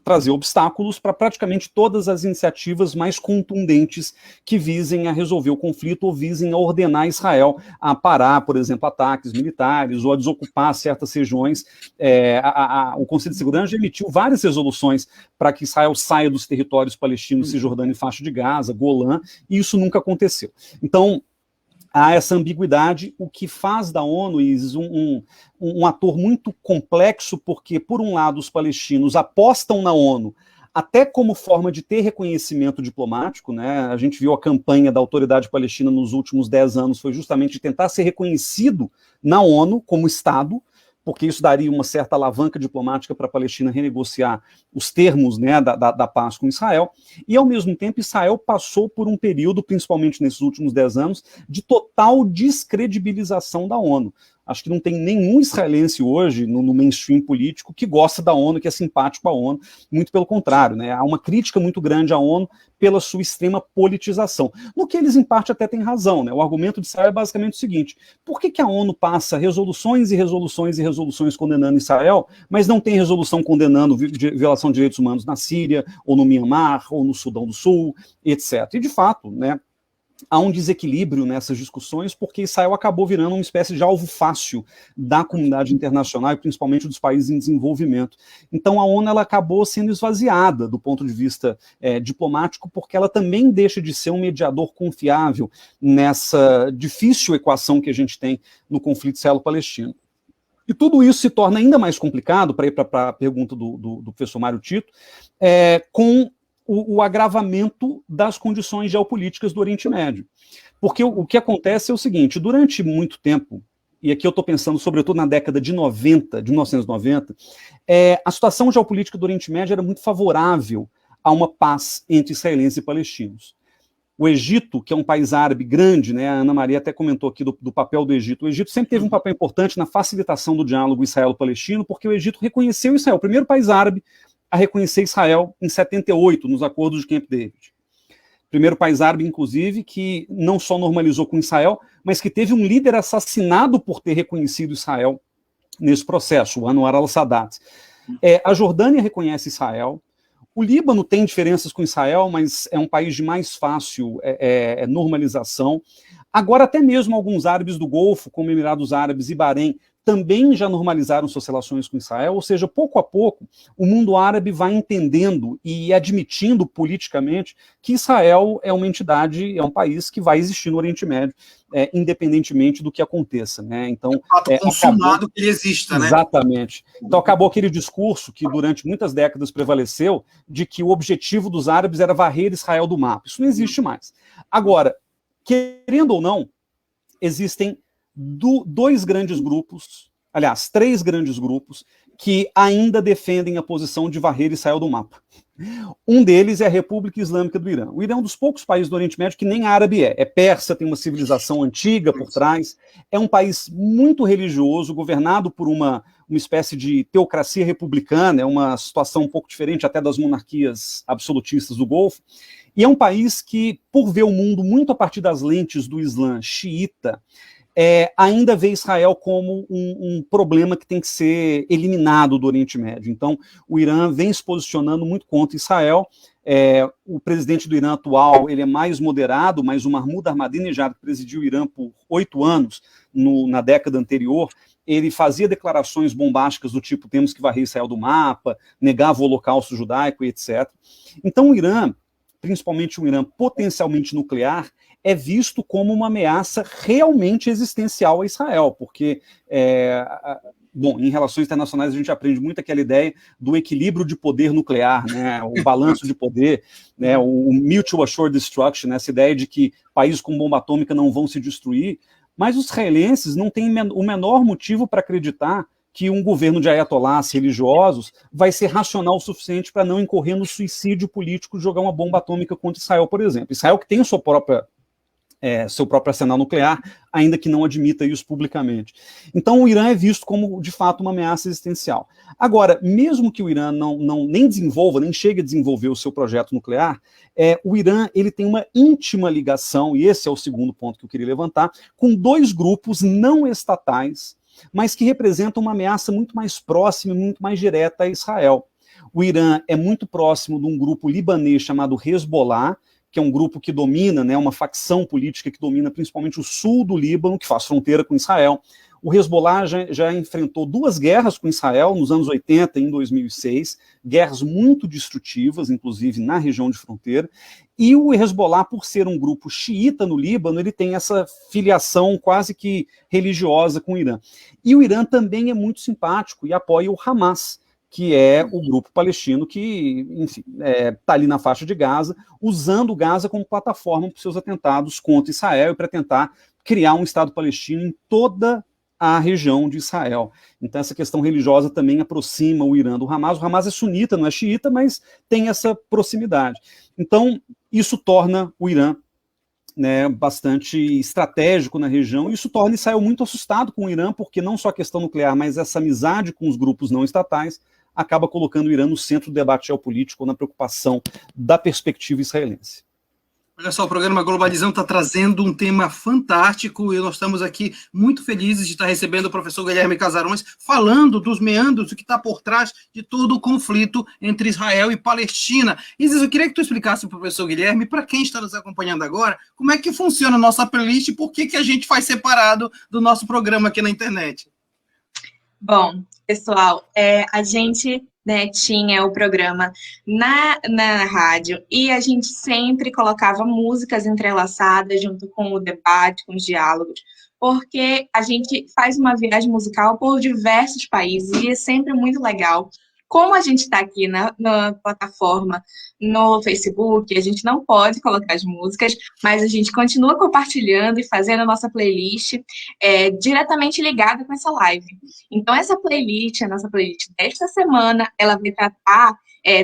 [SPEAKER 2] trazer obstáculos para praticamente todas as iniciativas mais contundentes que visem a resolver o conflito ou visem a ordenar Israel a parar, por exemplo, ataques militares ou a desocupar certas regiões. O Conselho de Segurança já emitiu várias resoluções para que Israel saia dos territórios palestinos, Cisjordânia e Faixa de Gaza, Golã, e isso nunca aconteceu. Então, há essa ambiguidade, o que faz da ONU, Isis, um ator muito complexo, porque, por um lado, os palestinos apostam na ONU até como forma de ter reconhecimento diplomático, né? A gente viu a campanha da autoridade palestina nos últimos 10 anos, foi justamente tentar ser reconhecido na ONU como Estado, porque isso daria uma certa alavanca diplomática para a Palestina renegociar os termos, né, da paz com Israel, e ao mesmo tempo Israel passou por um período, principalmente nesses últimos 10 anos, de total descredibilização da ONU. Acho que não tem nenhum israelense hoje no mainstream político que gosta da ONU, que é simpático à ONU, muito pelo contrário, né? Há uma crítica muito grande à ONU pela sua extrema politização, no que eles em parte até têm razão, né? O argumento de Israel é basicamente o seguinte: por que a ONU passa resoluções e resoluções e resoluções condenando Israel, mas não tem resolução condenando violação de direitos humanos na Síria, ou no Mianmar, ou no Sudão do Sul, etc. E de fato, né, há um desequilíbrio nessas discussões, porque Israel acabou virando uma espécie de alvo fácil da comunidade internacional, e principalmente dos países em desenvolvimento. Então a ONU ela acabou sendo esvaziada do ponto de vista diplomático, porque ela também deixa de ser um mediador confiável nessa difícil equação que a gente tem no conflito israelo-palestino. E tudo isso se torna ainda mais complicado, para ir para a pergunta do professor Mário Tito, com o agravamento das condições geopolíticas do Oriente Médio. Porque o que acontece é o seguinte: durante muito tempo, e aqui eu estou pensando sobretudo na década de 1990, a situação geopolítica do Oriente Médio era muito favorável a uma paz entre israelenses e palestinos. O Egito, que é um país árabe grande, né, a Ana Maria até comentou aqui do papel do Egito. O Egito sempre teve um papel importante na facilitação do diálogo israelo-palestino, porque o Egito reconheceu Israel, o primeiro país árabe a reconhecer Israel em 78, nos acordos de Camp David. Primeiro país árabe, inclusive, que não só normalizou com Israel, mas que teve um líder assassinado por ter reconhecido Israel nesse processo, o Anwar al-Sadat. A Jordânia reconhece Israel. O Líbano tem diferenças com Israel, mas é um país de mais fácil normalização. Agora, até mesmo alguns árabes do Golfo, como Emirados Árabes e Bahrein, também já normalizaram suas relações com Israel, ou seja, pouco a pouco, o mundo árabe vai entendendo e admitindo politicamente que Israel é uma entidade, é um país que vai existir no Oriente Médio, independentemente do que aconteça, né? Então,
[SPEAKER 1] fato consumado que ele exista, né?
[SPEAKER 2] Exatamente. Então acabou aquele discurso que durante muitas décadas prevaleceu, de que o objetivo dos árabes era varrer Israel do mapa. Isso não existe mais. Agora, querendo ou não, existem dois grandes grupos, aliás, 3 grandes grupos, que ainda defendem a posição de varrer Israel do mapa. Um deles é a República Islâmica do Irã. O Irã é um dos poucos países do Oriente Médio que nem árabe é. É persa, tem uma civilização antiga por trás, é um país muito religioso, governado por uma espécie de teocracia republicana, é uma situação um pouco diferente até das monarquias absolutistas do Golfo, e é um país que, por ver o mundo muito a partir das lentes do Islã xiita, ainda vê Israel como um problema que tem que ser eliminado do Oriente Médio. Então, o Irã vem se posicionando muito contra Israel. O presidente do Irã atual ele é mais moderado, mas o Mahmoud Ahmadinejad, que presidiu o Irã por 8 anos, na década anterior, ele fazia declarações bombásticas do tipo: temos que varrer Israel do mapa, negava o holocausto judaico, etc. Então, o Irã, principalmente um Irã potencialmente nuclear, é visto como uma ameaça realmente existencial a Israel, porque, em relações internacionais a gente aprende muito aquela ideia do equilíbrio de poder nuclear, né, o balanço de poder, né, o mutual assured destruction, né, essa ideia de que países com bomba atômica não vão se destruir, mas os israelenses não têm o menor motivo para acreditar que um governo de ayatolás religiosos vai ser racional o suficiente para não incorrer no suicídio político de jogar uma bomba atômica contra Israel, por exemplo. Israel, que tem a seu próprio arsenal nuclear, ainda que não admita isso publicamente. Então o Irã é visto como, de fato, uma ameaça existencial. Agora, mesmo que o Irã nem desenvolva, nem chegue a desenvolver o seu projeto nuclear, o Irã ele tem uma íntima ligação, e esse é o segundo ponto que eu queria levantar, com 2 grupos não estatais, mas que representam uma ameaça muito mais próxima e muito mais direta a Israel. O Irã é muito próximo de um grupo libanês chamado Hezbollah, que é um grupo que domina, né, uma facção política que domina principalmente o sul do Líbano, que faz fronteira com Israel. O Hezbollah já enfrentou 2 guerras com Israel nos anos 80 e em 2006, guerras muito destrutivas, inclusive na região de fronteira, e o Hezbollah, por ser um grupo xiita no Líbano, ele tem essa filiação quase que religiosa com o Irã. E o Irã também é muito simpático e apoia o Hamas, que é o grupo palestino que, enfim, está ali na faixa de Gaza, usando Gaza como plataforma para os seus atentados contra Israel e para tentar criar um Estado palestino em toda à região de Israel. Então essa questão religiosa também aproxima o Irã do Hamas. O Hamas é sunita, não é xiita, mas tem essa proximidade. Então isso torna o Irã, né, bastante estratégico na região, e isso torna Israel muito assustado com o Irã, porque não só a questão nuclear, mas essa amizade com os grupos não estatais acaba colocando o Irã no centro do debate geopolítico, na preocupação da perspectiva israelense.
[SPEAKER 1] Olha só, o programa Globalizão está trazendo um tema fantástico e nós estamos aqui muito felizes de estar recebendo o professor Guilherme Casarões falando dos meandros, do que está por trás de todo o conflito entre Israel e Palestina. Isis, eu queria que tu explicasse para o professor Guilherme, para quem está nos acompanhando agora, como é que funciona a nossa playlist e por que a gente faz separado do nosso programa aqui na internet.
[SPEAKER 4] Bom, pessoal, a gente, né, tinha o programa na rádio e a gente sempre colocava músicas entrelaçadas junto com o debate, com os diálogos, porque a gente faz uma viagem musical por diversos países e é sempre muito legal. Como a gente está aqui na plataforma, no Facebook, a gente não pode colocar as músicas, mas a gente continua compartilhando e fazendo a nossa playlist diretamente ligada com essa live. Então, essa playlist, a nossa playlist desta semana, ela vai tratar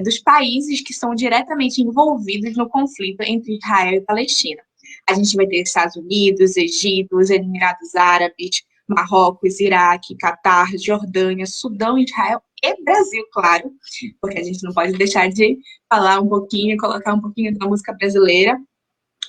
[SPEAKER 4] dos países que são diretamente envolvidos no conflito entre Israel e Palestina. A gente vai ter Estados Unidos, Egito, os Emirados Árabes, Marrocos, Iraque, Catar, Jordânia, Sudão, Israel e Brasil, claro, porque a gente não pode deixar de falar um pouquinho, colocar um pouquinho da música brasileira.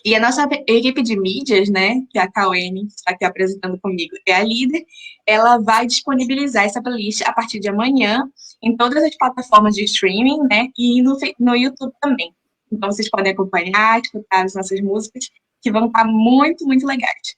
[SPEAKER 4] E a nossa equipe de mídias, né, que é a Cauene, que está aqui apresentando comigo, é a líder, ela vai disponibilizar essa playlist a partir de amanhã em todas as plataformas de streaming, né, e no YouTube também. Então, vocês podem acompanhar, escutar as nossas músicas, que vão estar muito, muito legais.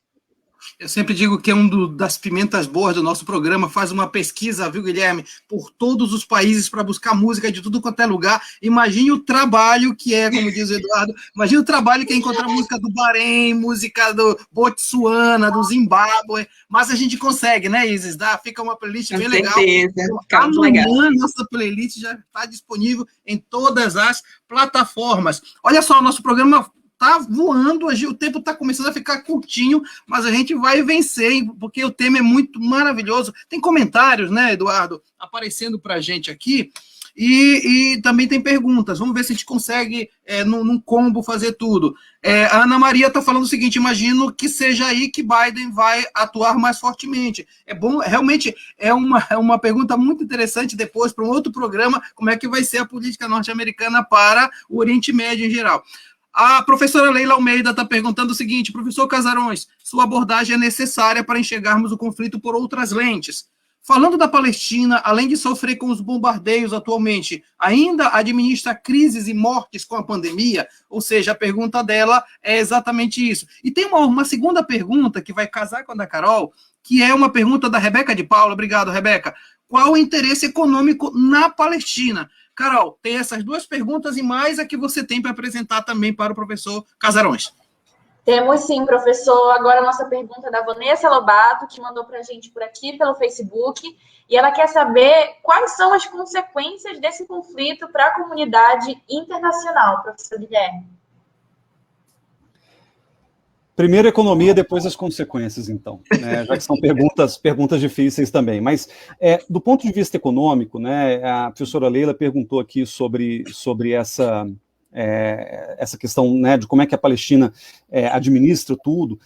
[SPEAKER 1] Eu sempre digo que é das pimentas boas do nosso programa, faz uma pesquisa, viu, Guilherme, por todos os países para buscar música de tudo quanto é lugar. Imagine o trabalho que é, como diz o Eduardo, imagine o trabalho que é encontrar música do Bahrein, música do Botsuana, do Zimbábue, mas a gente consegue, né, Isis? Fica uma playlist bem legal. Com certeza, fica muito legal. Nossa playlist já está disponível em todas as plataformas. Olha só, o nosso programa tá voando, o tempo tá começando a ficar curtinho, mas a gente vai vencer, hein, porque o tema é muito maravilhoso. Tem comentários, né, Eduardo, aparecendo pra gente aqui, e também tem perguntas. Vamos ver se a gente consegue, num combo, fazer tudo. A Ana Maria está falando o seguinte: imagino que seja aí que Biden vai atuar mais fortemente. É bom, realmente é uma pergunta muito interessante depois para um outro programa, como é que vai ser a política norte-americana para o Oriente Médio em geral. A professora Leila Almeida está perguntando o seguinte: professor Casarões, sua abordagem é necessária para enxergarmos o conflito por outras lentes. Falando da Palestina, além de sofrer com os bombardeios atualmente, ainda administra crises e mortes com a pandemia? Ou seja, a pergunta dela é exatamente isso. E tem uma segunda pergunta que vai casar com a da Carol, que é uma pergunta da Rebeca de Paula. Obrigado, Rebeca. Qual o interesse econômico na Palestina? Carol, tem essas duas perguntas e mais a que você tem para apresentar também para o professor Casarões.
[SPEAKER 5] Temos sim, professor. Agora a nossa pergunta é da Vanessa Lobato, que mandou para a gente por aqui, pelo Facebook, e ela quer saber quais são as consequências desse conflito para a comunidade internacional, professor Guilherme.
[SPEAKER 2] Primeiro a economia, depois as consequências, então, né, já que são perguntas difíceis também. Mas, do ponto de vista econômico, né, a professora Leila perguntou aqui sobre essa questão, né, de como é que a Palestina administra tudo.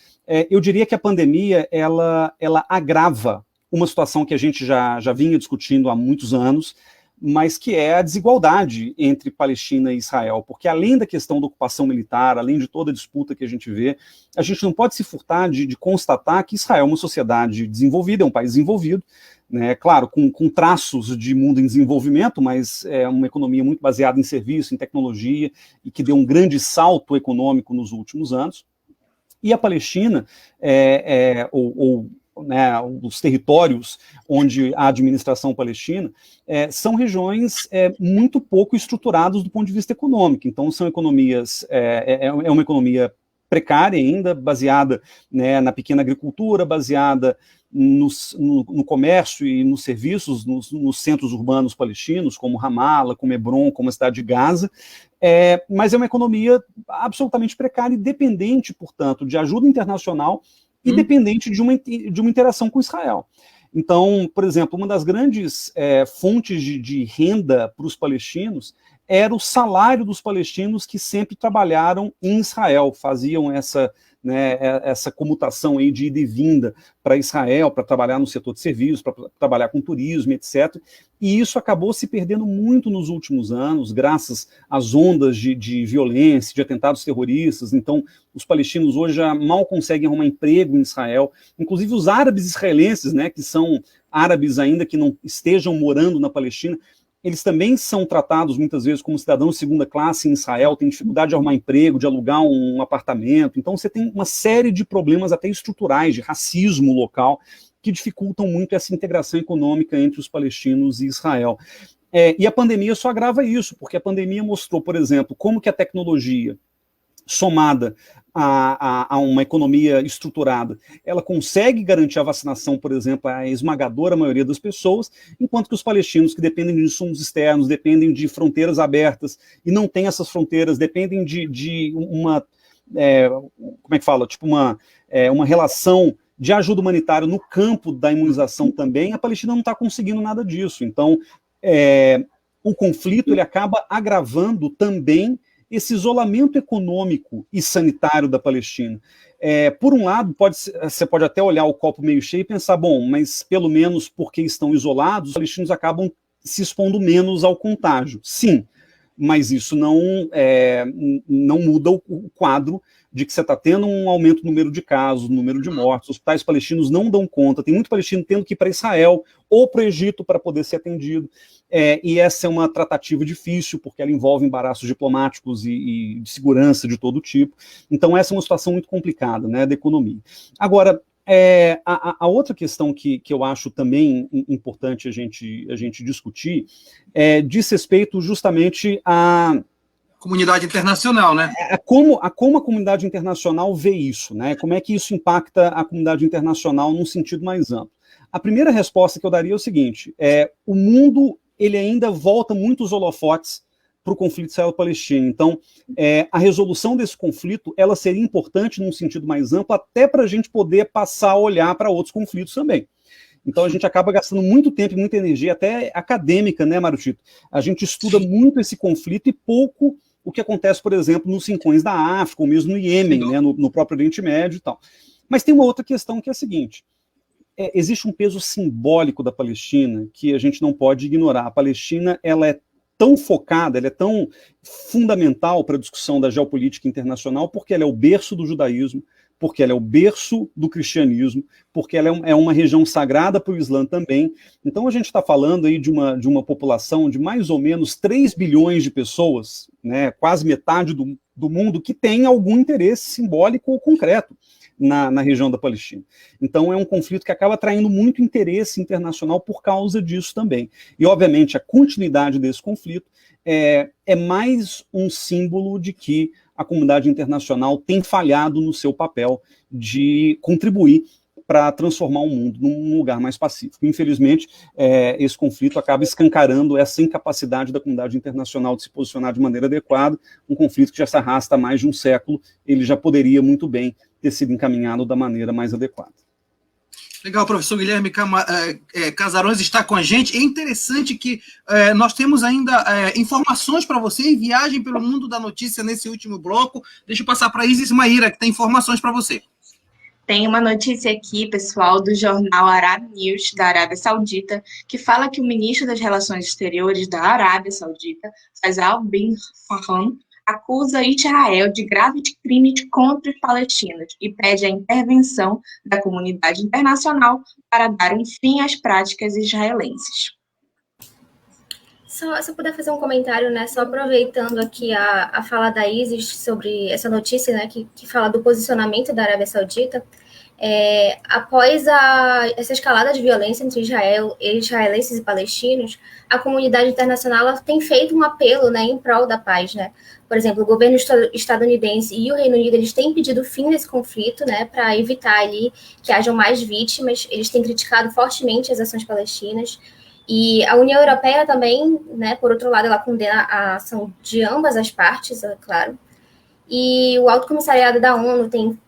[SPEAKER 2] Eu diria que a pandemia ela agrava uma situação que a gente já vinha discutindo há muitos anos, mas que é a desigualdade entre Palestina e Israel, porque além da questão da ocupação militar, além de toda a disputa que a gente não pode se furtar de constatar que Israel é uma sociedade desenvolvida, é um país desenvolvido, né, claro, com traços de mundo em desenvolvimento, mas é uma economia muito baseada em serviço, em tecnologia, e que deu um grande salto econômico nos últimos anos. E a Palestina, né, os territórios onde a administração palestina são regiões muito pouco estruturadas do ponto de vista econômico. Então, são economias, é uma economia precária ainda, baseada, né, na pequena agricultura, baseada no comércio e nos serviços, nos centros urbanos palestinos, como Ramala, como Hebron, como a cidade de Gaza, mas é uma economia absolutamente precária e dependente, portanto, de ajuda internacional e dependente de uma interação com Israel. Então, por exemplo, uma das grandes fontes de renda para os palestinos era o salário dos palestinos que sempre trabalharam em Israel, faziam essa comutação aí de ida e vinda para Israel, para trabalhar no setor de serviços, para trabalhar com turismo, etc. E isso acabou se perdendo muito nos últimos anos, graças às ondas de violência, de atentados terroristas. Então, os palestinos hoje já mal conseguem arrumar emprego em Israel. Inclusive, os árabes israelenses, né, que são árabes ainda que não estejam morando na Palestina, eles também são tratados muitas vezes como cidadãos de segunda classe em Israel, têm dificuldade de arrumar emprego, de alugar um apartamento. Então você tem uma série de problemas até estruturais, de racismo local, que dificultam muito essa integração econômica entre os palestinos e Israel. E a pandemia só agrava isso, porque a pandemia mostrou, por exemplo, como que a tecnologia, somada a uma economia estruturada, ela consegue garantir a vacinação, por exemplo, à esmagadora maioria das pessoas, enquanto que os palestinos, que dependem de insumos externos, dependem de fronteiras abertas, e não têm essas fronteiras, dependem de uma, como é que fala, tipo uma relação de ajuda humanitária no campo da imunização também, a Palestina não está conseguindo nada disso. Então, o conflito ele acaba agravando também esse isolamento econômico e sanitário da Palestina. Por um lado, você pode até olhar o copo meio cheio e pensar, bom, mas pelo menos porque estão isolados, os palestinos acabam se expondo menos ao contágio. Sim, mas isso não muda o quadro de que você está tendo um aumento no número de casos, no número de mortes. Os hospitais palestinos não dão conta, tem muito palestino tendo que ir para Israel ou para o Egito para poder ser atendido. E essa é uma tratativa difícil, porque ela envolve embaraços diplomáticos e de segurança de todo tipo. Então essa é uma situação muito complicada, né, da economia. Agora, a outra questão que eu acho também importante a gente discutir diz respeito justamente a
[SPEAKER 1] comunidade internacional, né?
[SPEAKER 2] Como a comunidade internacional vê isso, né? Como é que isso impacta a comunidade internacional num sentido mais amplo? A primeira resposta que eu daria é o seguinte: o mundo ele ainda volta muitos holofotes para o conflito israelo-palestino. Então, a resolução desse conflito ela seria importante num sentido mais amplo, até para a gente poder passar a olhar para outros conflitos também. Então a gente acaba gastando muito tempo e muita energia, até acadêmica, né, Mário Tito? A gente estuda muito esse conflito e pouco o que acontece, por exemplo, nos rincões da África, ou mesmo no Iêmen, né, no próprio Oriente Médio e tal. Mas tem uma outra questão que é a seguinte: existe um peso simbólico da Palestina que a gente não pode ignorar. A Palestina ela é tão focada, ela é tão fundamental para a discussão da geopolítica internacional, porque ela é o berço do judaísmo, porque ela é o berço do cristianismo, porque ela é uma região sagrada para o Islã também. Então a gente está falando aí de uma população de mais ou menos 3 bilhões de pessoas, né, quase metade do mundo, que tem algum interesse simbólico ou concreto na região da Palestina. Então é um conflito que acaba atraindo muito interesse internacional por causa disso também. E obviamente a continuidade desse conflito é mais um símbolo de que a comunidade internacional tem falhado no seu papel de contribuir para transformar o mundo num lugar mais pacífico. Infelizmente, esse conflito acaba escancarando essa incapacidade da comunidade internacional de se posicionar de maneira adequada. Um conflito que já se arrasta há mais de um século, ele já poderia muito bem ter sido encaminhado da maneira mais adequada.
[SPEAKER 1] Legal, professor Guilherme Casarões está com a gente. É interessante que nós temos ainda informações para você em viagem pelo mundo da notícia nesse último bloco. Deixa eu passar para a Isis Maíra, que tem informações para você.
[SPEAKER 4] Tem uma notícia aqui, pessoal, do jornal Arab News, da Arábia Saudita, que fala que o ministro das Relações Exteriores da Arábia Saudita, Faisal bin Farhan, acusa Israel de grave crime contra os palestinos e pede a intervenção da comunidade internacional para dar um fim às práticas israelenses.
[SPEAKER 3] Se eu puder fazer um comentário, né, só aproveitando aqui a fala da Isis sobre essa notícia, né, que fala do posicionamento da Arábia Saudita, após essa escalada de violência entre israelenses e palestinos, a comunidade internacional ela tem feito um apelo, né, em prol da paz, né. Por exemplo, o governo estadunidense e o Reino Unido eles têm pedido o fim desse conflito, né, para evitar ali que hajam mais vítimas. Eles têm criticado fortemente as ações palestinas. E a União Europeia também, né, por outro lado, ela condena a ação de ambas as partes, é claro. E o Alto Comissariado da ONU tem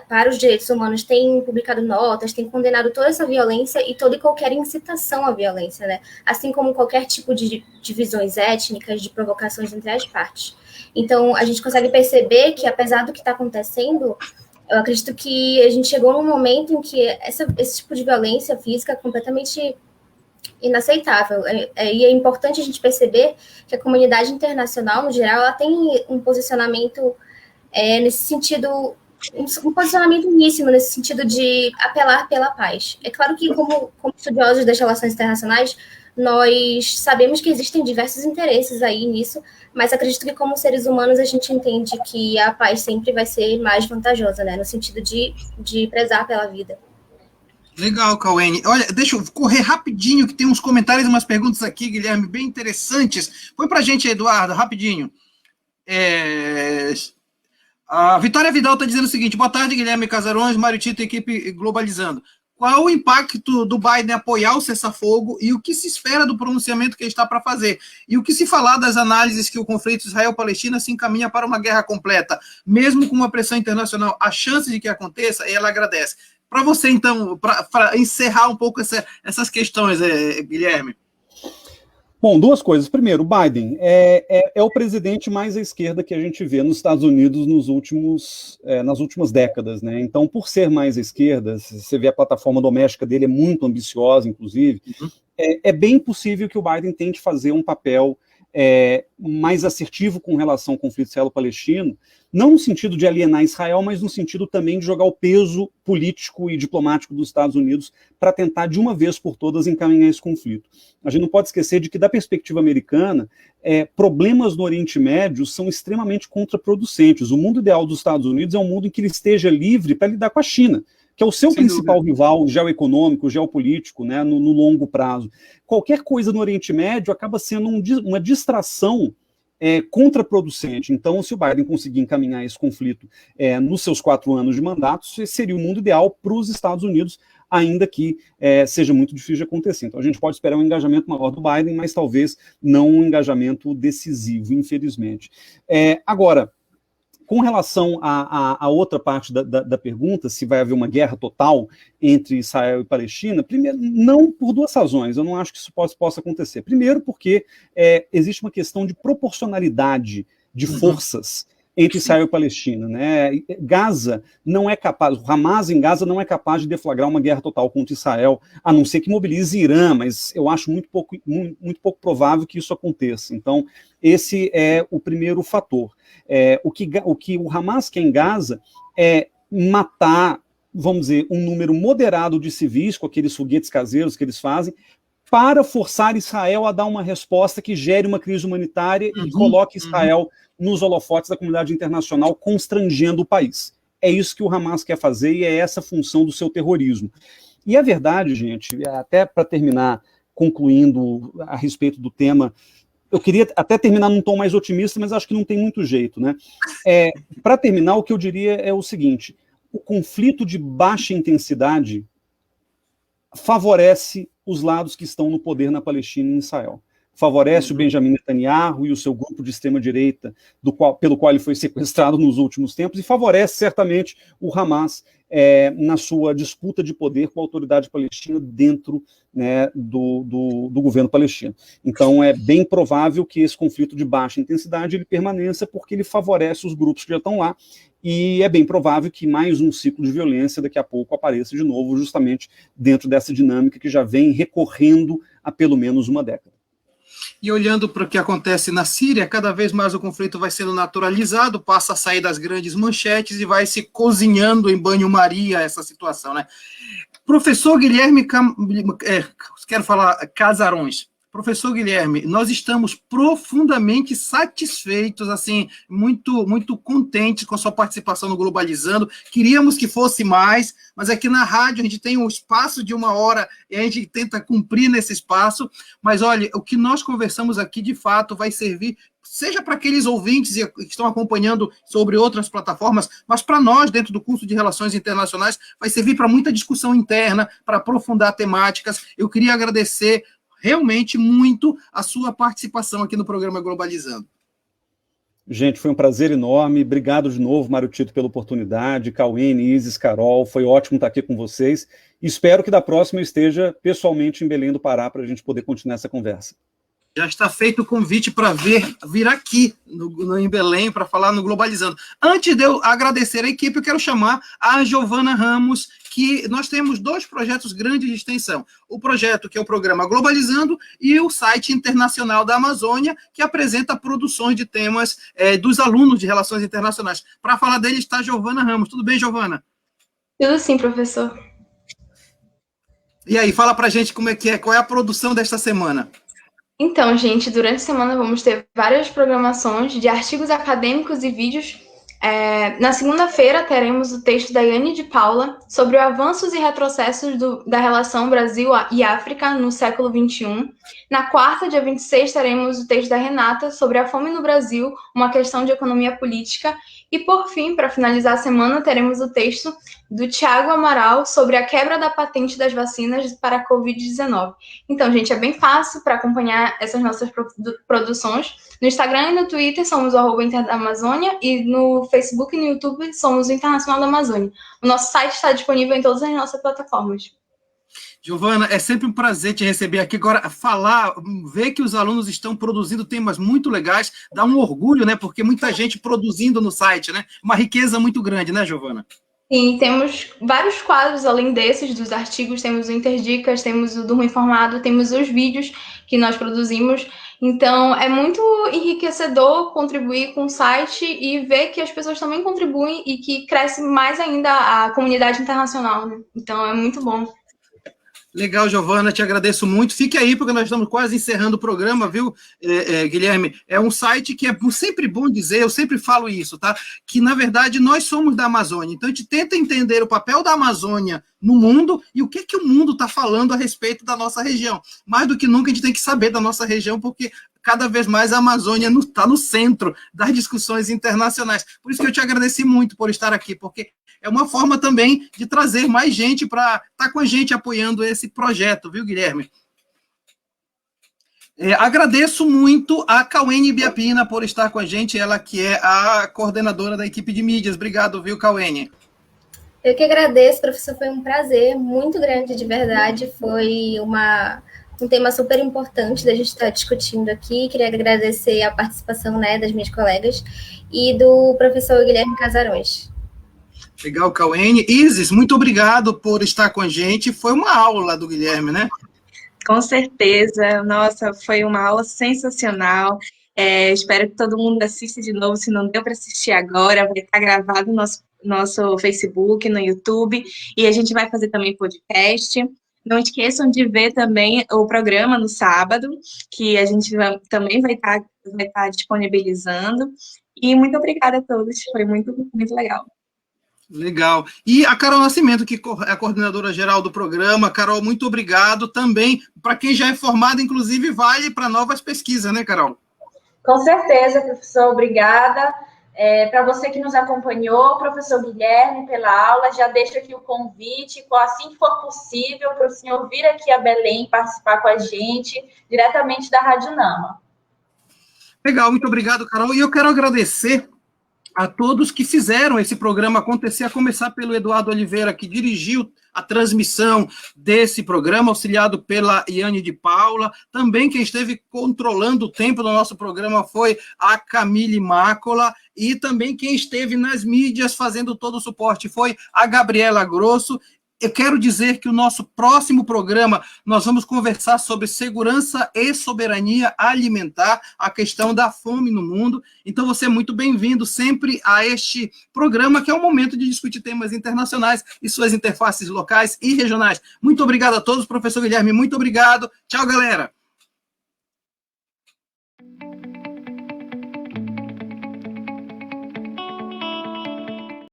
[SPEAKER 3] para os direitos humanos tem publicado notas, tem condenado toda essa violência e toda e qualquer incitação à violência, né? Assim como qualquer tipo de divisões étnicas, de provocações entre as partes. Então, a gente consegue perceber que, apesar do que está acontecendo, eu acredito que a gente chegou num momento em que esse tipo de violência física é completamente inaceitável. E é importante a gente perceber que a comunidade internacional, no geral, ela tem um posicionamento nesse sentido, um posicionamentíssimo nesse sentido de apelar pela paz. É claro que, como estudiosos das relações internacionais, nós sabemos que existem diversos interesses aí nisso, mas acredito que, como seres humanos, a gente entende que a paz sempre vai ser mais vantajosa, né, no sentido de prezar pela vida.
[SPEAKER 1] Legal, Cauene. Olha, deixa eu correr rapidinho, que tem uns comentários e umas perguntas aqui, Guilherme, bem interessantes. Põe pra gente, Eduardo, rapidinho. A Vitória Vidal está dizendo o seguinte: boa tarde, Guilherme Casarões, Mário Tito, equipe Globalizando. Qual o impacto do Biden apoiar o cessar-fogo e o que se espera do pronunciamento que ele está para fazer? E o que se falar das análises que o conflito Israel-Palestina se encaminha para uma guerra completa, mesmo com uma pressão internacional, a chance de que aconteça, ela agradece. Para você, então, para encerrar um pouco essas questões, Guilherme.
[SPEAKER 2] Bom, duas coisas. Primeiro, o Biden é o presidente mais à esquerda que a gente vê nos Estados Unidos nas últimas décadas, né? Então, por ser mais à esquerda, você vê a plataforma doméstica dele é muito ambiciosa, inclusive, é bem possível que o Biden tente fazer um papel mais assertivo com relação ao conflito israelo-palestino, não no sentido de alienar Israel, mas no sentido também de jogar o peso político e diplomático dos Estados Unidos para tentar, de uma vez por todas, encaminhar esse conflito. A gente não pode esquecer de que, da perspectiva americana, problemas no Oriente Médio são extremamente contraproducentes. O mundo ideal dos Estados Unidos é um mundo em que ele esteja livre para lidar com a China, que é o seu principal rival geoeconômico, geopolítico, né, no longo prazo. Qualquer coisa no Oriente Médio acaba sendo uma distração contraproducente. Então, se o Biden conseguir encaminhar esse conflito nos seus 4 anos de mandato, seria o mundo ideal para os Estados Unidos, ainda que seja muito difícil de acontecer. Então, a gente pode esperar um engajamento maior do Biden, mas talvez não um engajamento decisivo, infelizmente. Agora, com relação à outra parte da pergunta, se vai haver uma guerra total entre Israel e Palestina, primeiro, não por 2 razões, eu não acho que isso possa acontecer. Primeiro, porque existe uma questão de proporcionalidade de forças entre Israel e Palestina, né? Gaza não é capaz, o Hamas em Gaza não é capaz de deflagrar uma guerra total contra Israel, a não ser que mobilize Irã, mas eu acho muito pouco provável que isso aconteça. Então, esse é o primeiro fator. O que o Hamas quer em Gaza é matar, vamos dizer, um número moderado de civis, com aqueles foguetes caseiros que eles fazem, para forçar Israel a dar uma resposta que gere uma crise humanitária e coloque Israel nos holofotes da comunidade internacional, constrangendo o país. É isso que o Hamas quer fazer e é essa a função do seu terrorismo. E a verdade, gente, até para terminar, concluindo a respeito do tema, eu queria até terminar num tom mais otimista, mas acho que não tem muito jeito, né? Para terminar, o que eu diria é o seguinte: o conflito de baixa intensidade favorece os lados que estão no poder na Palestina e em Israel. Favorece o Benjamin Netanyahu e o seu grupo de extrema-direita, pelo qual ele foi sequestrado nos últimos tempos, e favorece certamente o Hamas na sua disputa de poder com a autoridade palestina dentro, né, do governo palestino. Então é bem provável que esse conflito de baixa intensidade ele permaneça, porque ele favorece os grupos que já estão lá, e é bem provável que mais um ciclo de violência daqui a pouco apareça de novo, justamente dentro dessa dinâmica que já vem recorrendo há pelo menos uma década.
[SPEAKER 1] E olhando para o que acontece na Síria, cada vez mais o conflito vai sendo naturalizado, passa a sair das grandes manchetes e vai se cozinhando em banho-maria essa situação, né? Professor Guilherme, quero falar Casarões. Professor Guilherme, nós estamos profundamente satisfeitos, assim, muito contentes com a sua participação no Globalizando. Queríamos que fosse mais, mas aqui na rádio a gente tem um espaço de 1 hora e a gente tenta cumprir nesse espaço. Mas, olha, o que nós conversamos aqui, de fato, vai servir, seja para aqueles ouvintes que estão acompanhando sobre outras plataformas, mas para nós, dentro do curso de Relações Internacionais, vai servir para muita discussão interna, para aprofundar temáticas. Eu queria agradecer realmente muito a sua participação aqui no programa Globalizando.
[SPEAKER 2] Gente, foi um prazer enorme. Obrigado de novo, Mário Tito, pela oportunidade. Cauene, Isis, Carol, foi ótimo estar aqui com vocês. Espero que da próxima eu esteja pessoalmente em Belém do Pará para a gente poder continuar essa conversa.
[SPEAKER 1] Já está feito o convite para vir aqui em Belém para falar no Globalizando. Antes de eu agradecer a equipe, eu quero chamar a Giovana Ramos, que nós temos 2 projetos grandes de extensão. O projeto que é o programa Globalizando e o site internacional da Amazônia, que apresenta produções de temas dos alunos de Relações Internacionais. Para falar dele está a Giovana Ramos. Tudo bem, Giovana?
[SPEAKER 6] Tudo sim, professor.
[SPEAKER 1] E aí, fala para a gente como é que qual é a produção desta semana.
[SPEAKER 6] Então, gente, durante a semana vamos ter várias programações de artigos acadêmicos e vídeos. Na segunda-feira teremos o texto da Yane de Paula sobre os avanços e retrocessos da relação Brasil e África no século XXI. Na quarta, dia 26, teremos o texto da Renata sobre a fome no Brasil, uma questão de economia política. E, por fim, para finalizar a semana, teremos o texto do Tiago Amaral sobre a quebra da patente das vacinas para a Covid-19. Então, gente, é bem fácil para acompanhar essas nossas produções. No Instagram e no Twitter somos o @InterDaAmazônia e no Facebook e no YouTube somos o Internacional da Amazônia. O nosso site está disponível em todas as nossas plataformas.
[SPEAKER 1] Giovana, é sempre um prazer te receber aqui. Agora, ver que os alunos estão produzindo temas muito legais, dá um orgulho, né? Porque muita gente produzindo no site, né? Uma riqueza muito grande, né, Giovana?
[SPEAKER 6] Sim, temos vários quadros além desses, dos artigos, temos o Interdicas, temos o Durma Informado, temos os vídeos que nós produzimos. Então, é muito enriquecedor contribuir com o site e ver que as pessoas também contribuem e que cresce mais ainda a comunidade internacional, né? Então, é muito bom.
[SPEAKER 1] Legal, Giovana, te agradeço muito. Fique aí, porque nós estamos quase encerrando o programa, viu, Guilherme? É um site que é sempre bom dizer, eu sempre falo isso, tá? Que, na verdade, nós somos da Amazônia. Então, a gente tenta entender o papel da Amazônia no mundo e o que o mundo está falando a respeito da nossa região. Mais do que nunca, a gente tem que saber da nossa região, porque cada vez mais a Amazônia está no centro das discussões internacionais. Por isso que eu te agradeci muito por estar aqui, porque é uma forma também de trazer mais gente para estar com a gente apoiando esse projeto, viu, Guilherme? Agradeço muito a Cauene Biapina por estar com a gente, ela que é a coordenadora da equipe de mídias. Obrigado, viu, Cauene?
[SPEAKER 3] Eu que agradeço, professor, foi um prazer muito grande, de verdade, foi um tema super importante da gente estar discutindo aqui. Queria agradecer a participação, né, das minhas colegas e do professor Guilherme Casarões.
[SPEAKER 1] Legal, Cauene. Isis, muito obrigado por estar com a gente. Foi uma aula do Guilherme, né?
[SPEAKER 4] Com certeza. Nossa, foi uma aula sensacional. Espero que todo mundo assista de novo. Se não deu para assistir agora, vai estar gravado no nosso Facebook, no YouTube, e a gente vai fazer também podcast. Não esqueçam de ver também o programa no sábado, que a gente também vai estar disponibilizando. E muito obrigada a todos, foi muito, muito legal.
[SPEAKER 1] Legal. E a Carol Nascimento, que é a coordenadora geral do programa. Carol, muito obrigado também. Para quem já é formado, inclusive, vale para novas pesquisas, né, Carol?
[SPEAKER 5] Com certeza, professor, obrigada. Para você que nos acompanhou, professor Guilherme, pela aula, já deixo aqui o convite, assim que for possível, para o senhor vir aqui a Belém participar com a gente, diretamente da Rádio Nama.
[SPEAKER 1] Legal, muito obrigado, Carol. E eu quero agradecer a todos que fizeram esse programa acontecer, a começar pelo Eduardo Oliveira, que dirigiu a transmissão desse programa, auxiliado pela Yane de Paula. Também quem esteve controlando o tempo do nosso programa foi a Camille Mácola, e também quem esteve nas mídias fazendo todo o suporte foi a Gabriela Grosso. Eu quero dizer que o nosso próximo programa, nós vamos conversar sobre segurança e soberania alimentar, a questão da fome no mundo. Então, você é muito bem-vindo sempre a este programa, que é um momento de discutir temas internacionais e suas interfaces locais e regionais. Muito obrigado a todos, professor Guilherme, muito obrigado. Tchau, galera.